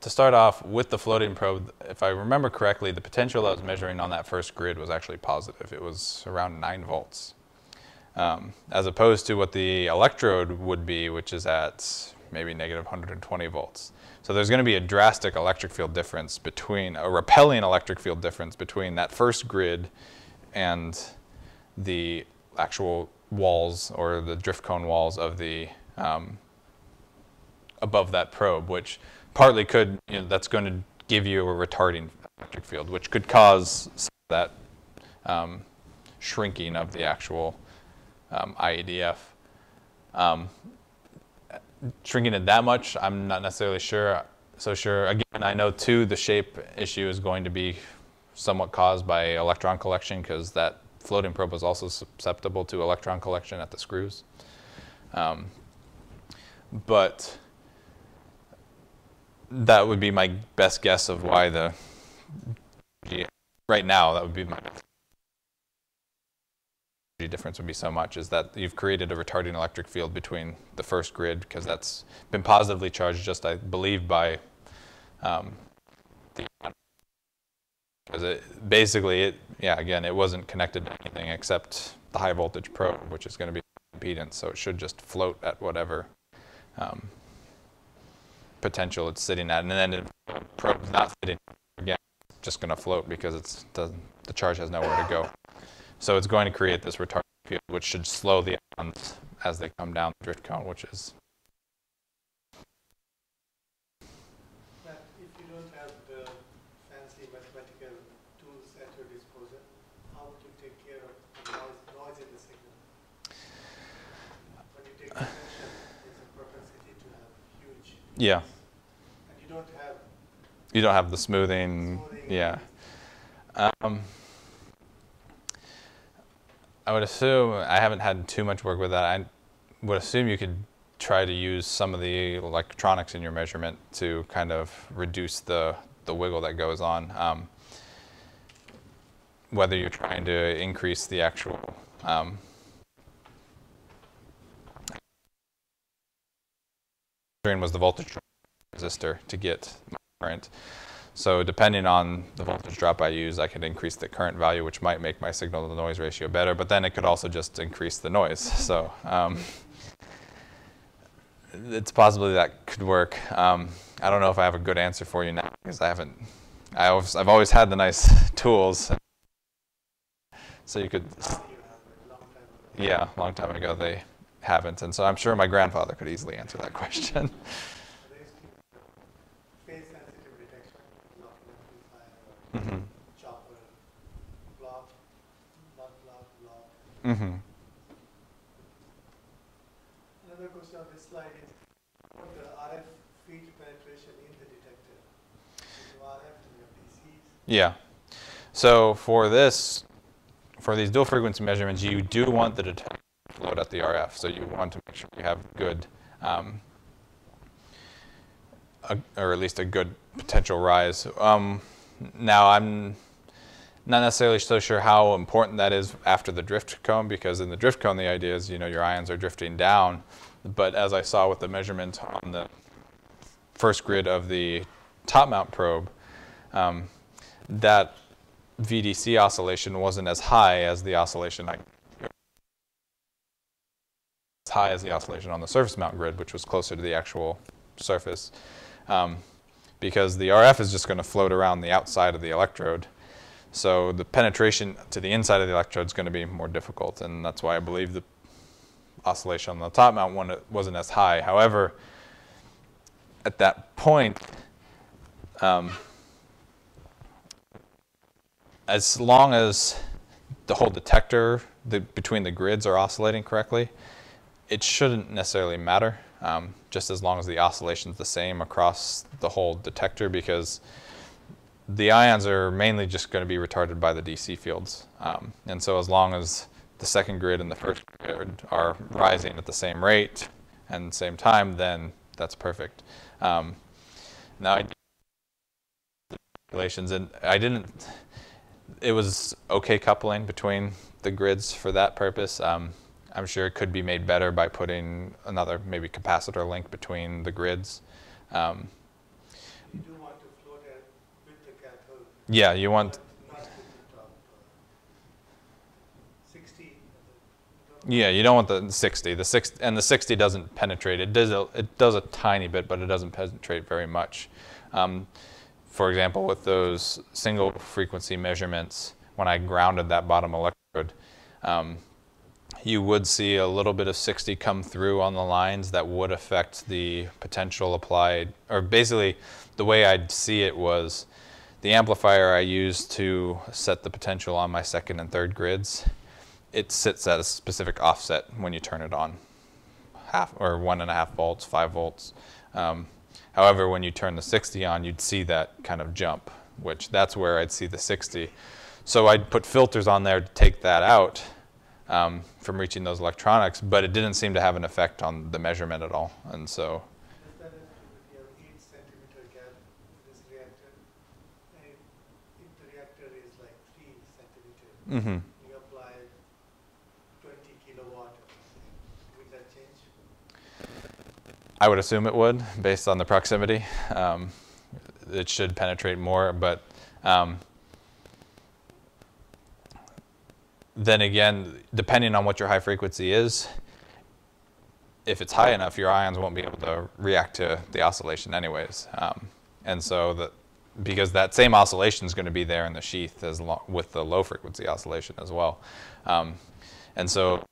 to start off with the floating probe, if I remember correctly, the potential I was measuring on that first grid was actually positive. It was around 9 volts, as opposed to what the electrode would be, which is at maybe negative 120 volts. So there's going to be a drastic electric field difference a repelling electric field difference between that first grid and the actual walls or the drift cone walls of the above that probe, which partly that's going to give you a retarding electric field, which could cause some of that shrinking of the actual IEDF. Shrinking it that much, I'm not necessarily sure. Again, I know too the shape issue is going to be somewhat caused by electron collection, because that floating probe was also susceptible to electron collection at the screws. But that would be my best guess of why right now, that would be my difference would be so much, is that you've created a retarding electric field between the first grid, because that's been positively charged, just I believe by because basically, again, it wasn't connected to anything except the high voltage probe, which is going to be impedance, so it should just float at whatever potential it's sitting at. And then if the probe's not sitting, again, it's just going to float because the charge has nowhere to go. So it's going to create this retardant field, which should slow the ions as they come down the drift cone, which is. But if you don't have the fancy mathematical tools at your disposal, how would you take care of the noise in the signal? When you take attention, there's a propensity to have huge. Yeah. And you don't have. You don't have the smoothing. Yeah. I would assume, I haven't had too much work with that. I would assume you could try to use some of the electronics in your measurement to kind of reduce the wiggle that goes on. Whether you're trying to increase the actual was the voltage resistor to get current. So depending on the voltage drop I use, I could increase the current value, which might make my signal to noise ratio better, but then it could also just increase the noise. So it's possibly that could work. I don't know if I have a good answer for you now, because I've always had the nice tools. So you could, yeah, a long time ago they haven't. And so I'm sure my grandfather could easily answer that question. Mm-hmm. Chopper, block, block. Mm-hmm. Another question on this slide is what the RF field penetration in the detector. You have RF and you have DCs. Yeah. So for these dual frequency measurements, you do want the detector to float at the RF. So you want to make sure you have good, or at least a good potential rise. Now, I'm not necessarily so sure how important that is after the drift cone, because in the drift cone, the idea is, your ions are drifting down. But as I saw with the measurement on the first grid of the top mount probe, that VDC oscillation wasn't as high as the oscillation on the surface mount grid, which was closer to the actual surface. Because the RF is just going to float around the outside of the electrode. So the penetration to the inside of the electrode is going to be more difficult, and that's why I believe the oscillation on the top mount one wasn't as high. However, at that point, as long as the whole detector between the grids are oscillating correctly, it shouldn't necessarily matter. Just as long as the oscillation is the same across the whole detector, because the ions are mainly just going to be retarded by the DC fields. And so as long as the second grid and the first grid are rising at the same rate and same time, then that's perfect. Now, I did calculations, and it was okay coupling between the grids for that purpose. I'm sure it could be made better by putting another maybe capacitor link between the grids. You do want to float it with the cathode. Yeah, you want. Not with the top 60. Yeah, you don't want the 60. The 60 doesn't penetrate. It does a tiny bit, but it doesn't penetrate very much. For example, with those single frequency measurements, when I grounded that bottom electrode, you would see a little bit of 60 come through on the lines that would affect the potential applied, or basically the way I'd see it was the amplifier I used to set the potential on my second and third grids, it sits at a specific offset when you turn it on, 1.5 volts, 5 volts. However, when you turn the 60 on, you'd see that kind of jump, which that's where I'd see the 60. So I'd put filters on there to take that out from reaching those electronics, but it didn't seem to have an effect on the measurement at all. And so. Does that have to be 8 centimeter gap in this reactor? And if the reactor is like 3 centimeter, you apply 20 kilowatt, will that change? I would assume it would, based on the proximity. It should penetrate more, but then again, depending on what your high frequency is, if it's high enough, your ions won't be able to react to the oscillation anyways. And so because that same oscillation is going to be there in the sheath with the low frequency oscillation as well. And so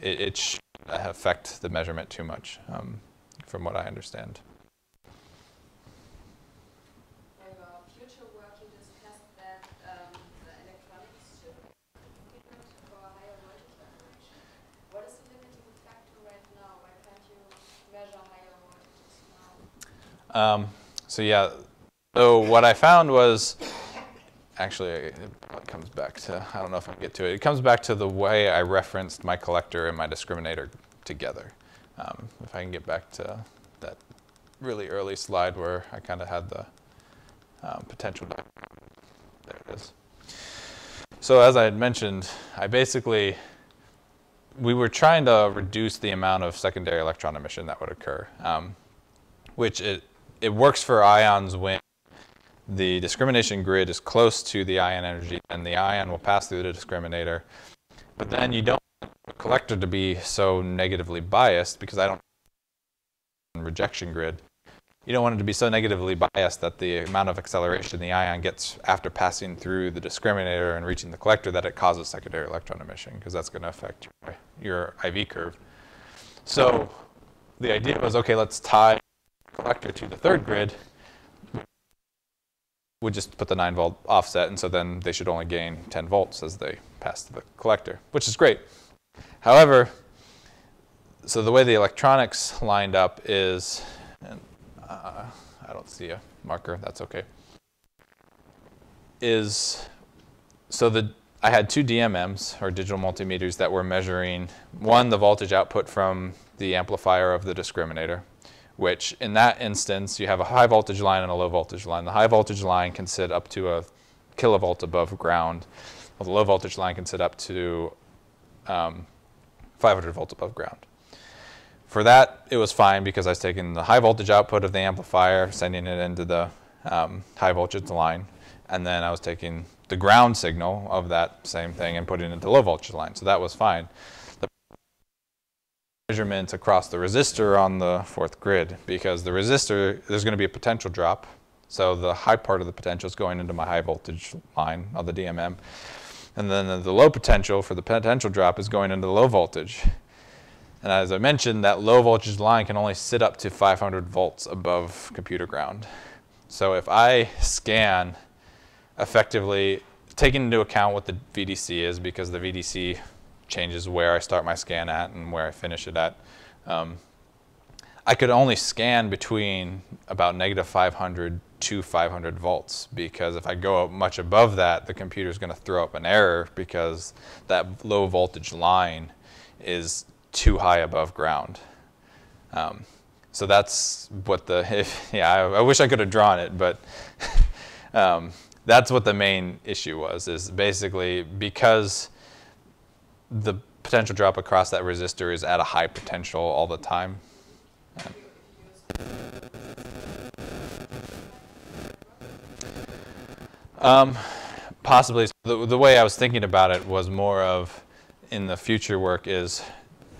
it shouldn't affect the measurement too much, from what I understand. In your future work, you discussed that the electronics should be configured for a higher voltage operation. What is the limiting factor right now? Why can't you measure higher voltages now? So what I found was, actually, it probably comes back to, I don't know if I can get to it. It comes back to the way I referenced my collector and my discriminator together. If I can get back to that really early slide where I kind of had the potential diagram. There it is. So as I had mentioned, we were trying to reduce the amount of secondary electron emission that would occur, which it works for ions when the discrimination grid is close to the ion energy, and the ion will pass through the discriminator. But then you don't want the collector to be so negatively biased, because I don't rejection grid. You don't want it to be so negatively biased that the amount of acceleration the ion gets after passing through the discriminator and reaching the collector that it causes secondary electron emission, because that's going to affect your IV curve. So the idea was, okay, let's tie the collector to the third grid. We'll just put the 9-volt offset, and so then they should only gain 10 volts as they pass to the collector, which is great. However, so the way the electronics lined up is, and I don't see a marker, that's okay, I had two DMMs, or digital multimeters, that were measuring, one, the voltage output from the amplifier of the discriminator, which in that instance, you have a high voltage line and a low voltage line. The high voltage line can sit up to a kilovolt above ground, while the low voltage line can sit up to 500 volts above ground. For that, it was fine because I was taking the high voltage output of the amplifier, sending it into the high voltage line, and then I was taking the ground signal of that same thing and putting it into low voltage line, so that was fine. Measurement across the resistor on the fourth grid, because the resistor, there's going to be a potential drop, so the high part of the potential is going into my high voltage line of the DMM, and then the low potential for the potential drop is going into the low voltage. And as I mentioned, that low voltage line can only sit up to 500 volts above computer ground. So if I scan effectively, taking into account what the VDC is, because the VDC changes where I start my scan at and where I finish it at. I could only scan between about -500 to 500 volts, because if I go up much above that, the computer is going to throw up an error because that low voltage line is too high above ground. So that's what I wish I could have drawn it, but that's what the main issue was, is basically because the potential drop across that resistor is at a high potential all the time. Possibly. The way I was thinking about it was more of, in the future work, is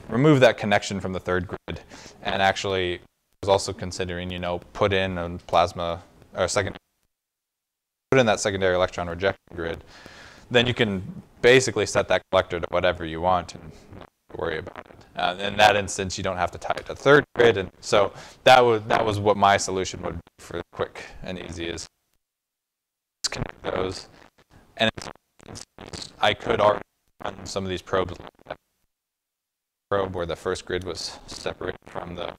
remove that connection from the third grid, and actually was also considering, put in a plasma, or put in that secondary electron rejection grid. Then you can basically set that collector to whatever you want and not worry about it. In that instance, you don't have to tie it to the third grid, and so that was what my solution would be for quick and easy, is disconnect those. And I could already run some of these probes, like that probe where the first grid was separated from the.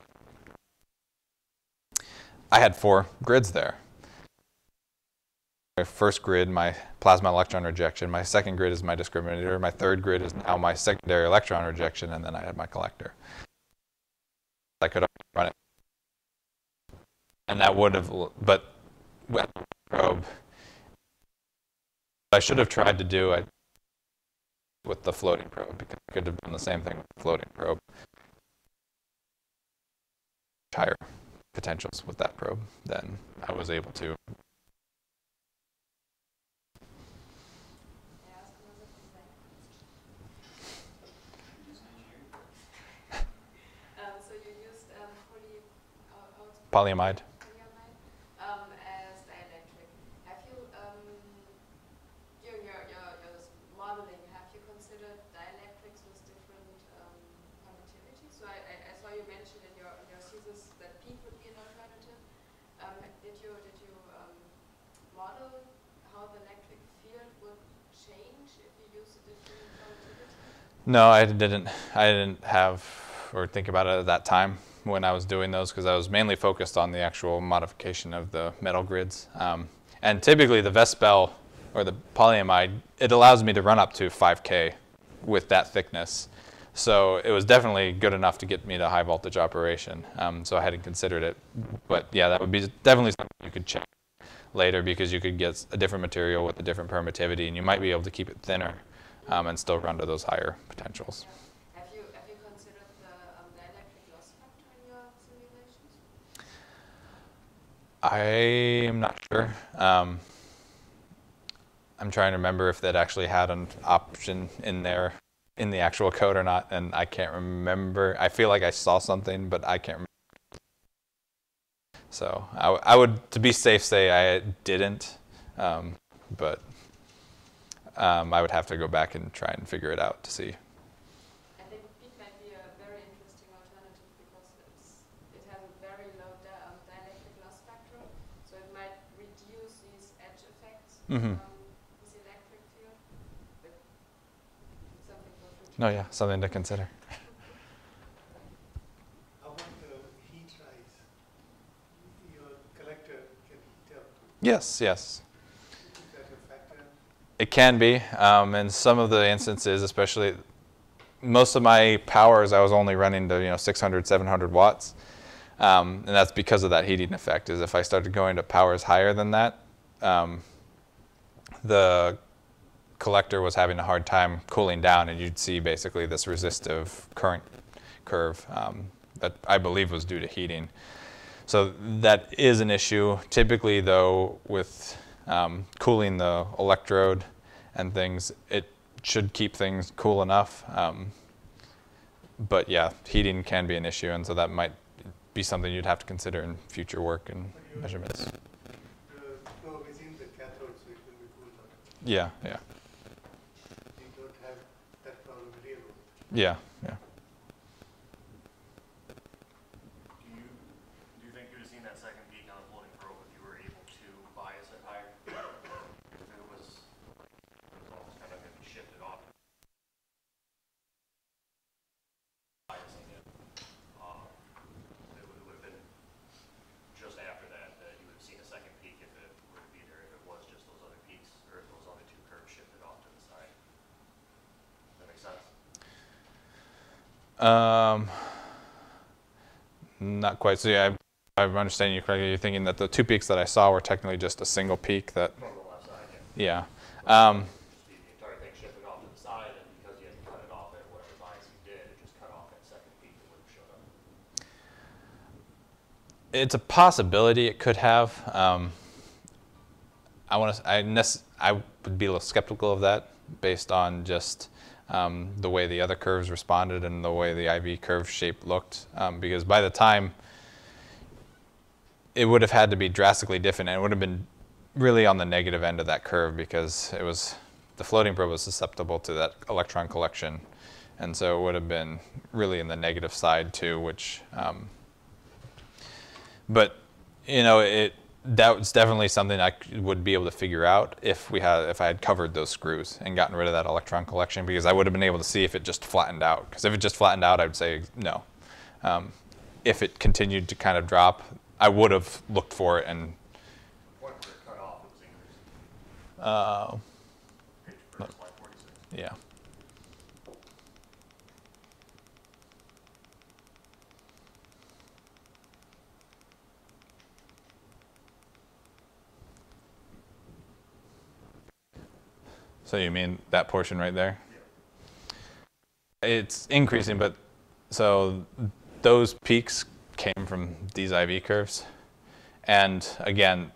I had 4 grids there. My first grid, my plasma electron rejection. My second grid is my discriminator. My third grid is now my secondary electron rejection, and then I had my collector. I could run it, and that would have. But with the probe, what I should have tried to do with the floating probe, because I could have done the same thing with the floating probe. Higher potentials with that probe than I was able to polyamide. As dielectric. Have you, during your modeling, have you considered dielectrics with different conductivity? So I saw you mention in your thesis that peak would be an alternative. Did you model how the electric field would change if you use a different conductivity? No, I didn't have or think about it at that time when I was doing those, because I was mainly focused on the actual modification of the metal grids. And typically the Vespel or the polyamide, it allows me to run up to 5K with that thickness. So it was definitely good enough to get me to high voltage operation. So I hadn't considered it. But yeah, that would be definitely something you could check later, because you could get a different material with a different permittivity, and you might be able to keep it thinner and still run to those higher potentials. Yeah. Have you considered the dielectric loss factor in your simulations? I am not sure. I'm trying to remember if that actually had an option in there in the actual code or not, and I can't remember. I feel like I saw something, but I can't remember. So I would, to be safe, say I didn't, but I would have to go back and try and figure it out to see. I think peak might be a very interesting alternative because it has a very low dielectric loss factor, so it might reduce these edge effects with the electric field. But it's something for future. No, yeah, something to consider. How about the heat rise? Your collector can heat up. Yes, yes. Is that a factor? It can be. In some of the instances, especially most of my powers, I was only running to 600, 700 watts. And that's because of that heating effect, is if I started going to powers higher than that, the collector was having a hard time cooling down, and you'd see basically this resistive current curve that I believe was due to heating. So that is an issue. Typically, though, with cooling the electrode and things, it should keep things cool enough. But yeah, heating can be an issue, and so that might be something you'd have to consider in future work and measurements. The probe is in the cathode, so it will be cooled down. Yeah, yeah, You don't have that problem in real world. yeah, yeah. Do you think you'd have seen that second peak on a floating probe if you were able to bias it higher? If it was almost kind of going to be shifted off. Biasing it. It would have been just after that you would have seen a second peak if it were to be there, if it was just those other peaks, or if those other two curves shifted off to the side. Does that make sense? Not quite. So yeah, I'm understanding you correctly. You're thinking that the two peaks that I saw were technically just a single peak. That, From the left side, yeah. Just the entire thing shifted off to the side, and because you had to cut it off at whatever bias you did, it just cut off that second peak that would have showed up. It's a possibility it could have. I would be a little skeptical of that based on just the way the other curves responded and the way the IV curve shape looked, because by the time it would have had to be drastically different, and it would have been really on the negative end of that curve, because it was, the floating probe was susceptible to that electron collection, and so it would have been really in the negative side too, which but that was definitely something I would be able to figure out if I had covered those screws and gotten rid of that electron collection, because I would have been able to see if it just flattened out. Because if it just flattened out, I would say no. If it continued to kind of drop, I would have looked for it and. Point where it cut off, it was increasing. Page first, slide 46. Yeah. So you mean that portion right there? Yeah. It's increasing, but so those peaks came from these IV curves. And again,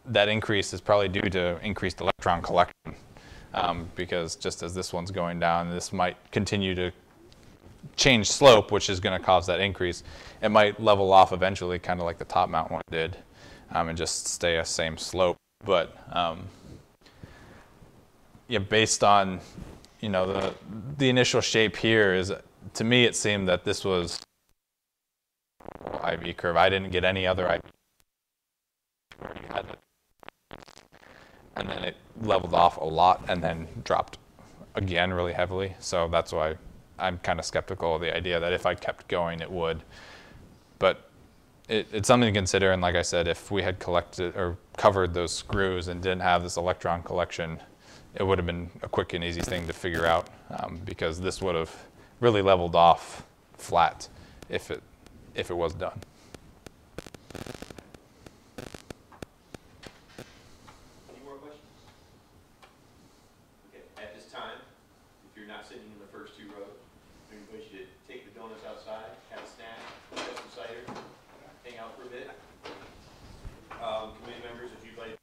that increase is probably due to increased electron collection, because just as this one's going down, this might continue to change slope, which is going to cause that increase. It might level off eventually, kind of like the top mount one did, and just stay a same slope. But yeah, based on the initial shape here is, to me, it seemed that this was IV curve. I didn't get any other IV. And then it leveled off a lot and then dropped again really heavily. So that's why I'm kind of skeptical of the idea that if I kept going, it would. But it's something to consider. And like I said, if we had collected or covered those screws and didn't have this electron collection, it would have been a quick and easy thing to figure out, because this would have really leveled off flat if it was done. Any more questions? Okay, at this time, if you're not sitting in the first two rows, I'm going to invite you to take the donuts outside, have a snack, have some cider, hang out for a bit. Committee members, if you'd like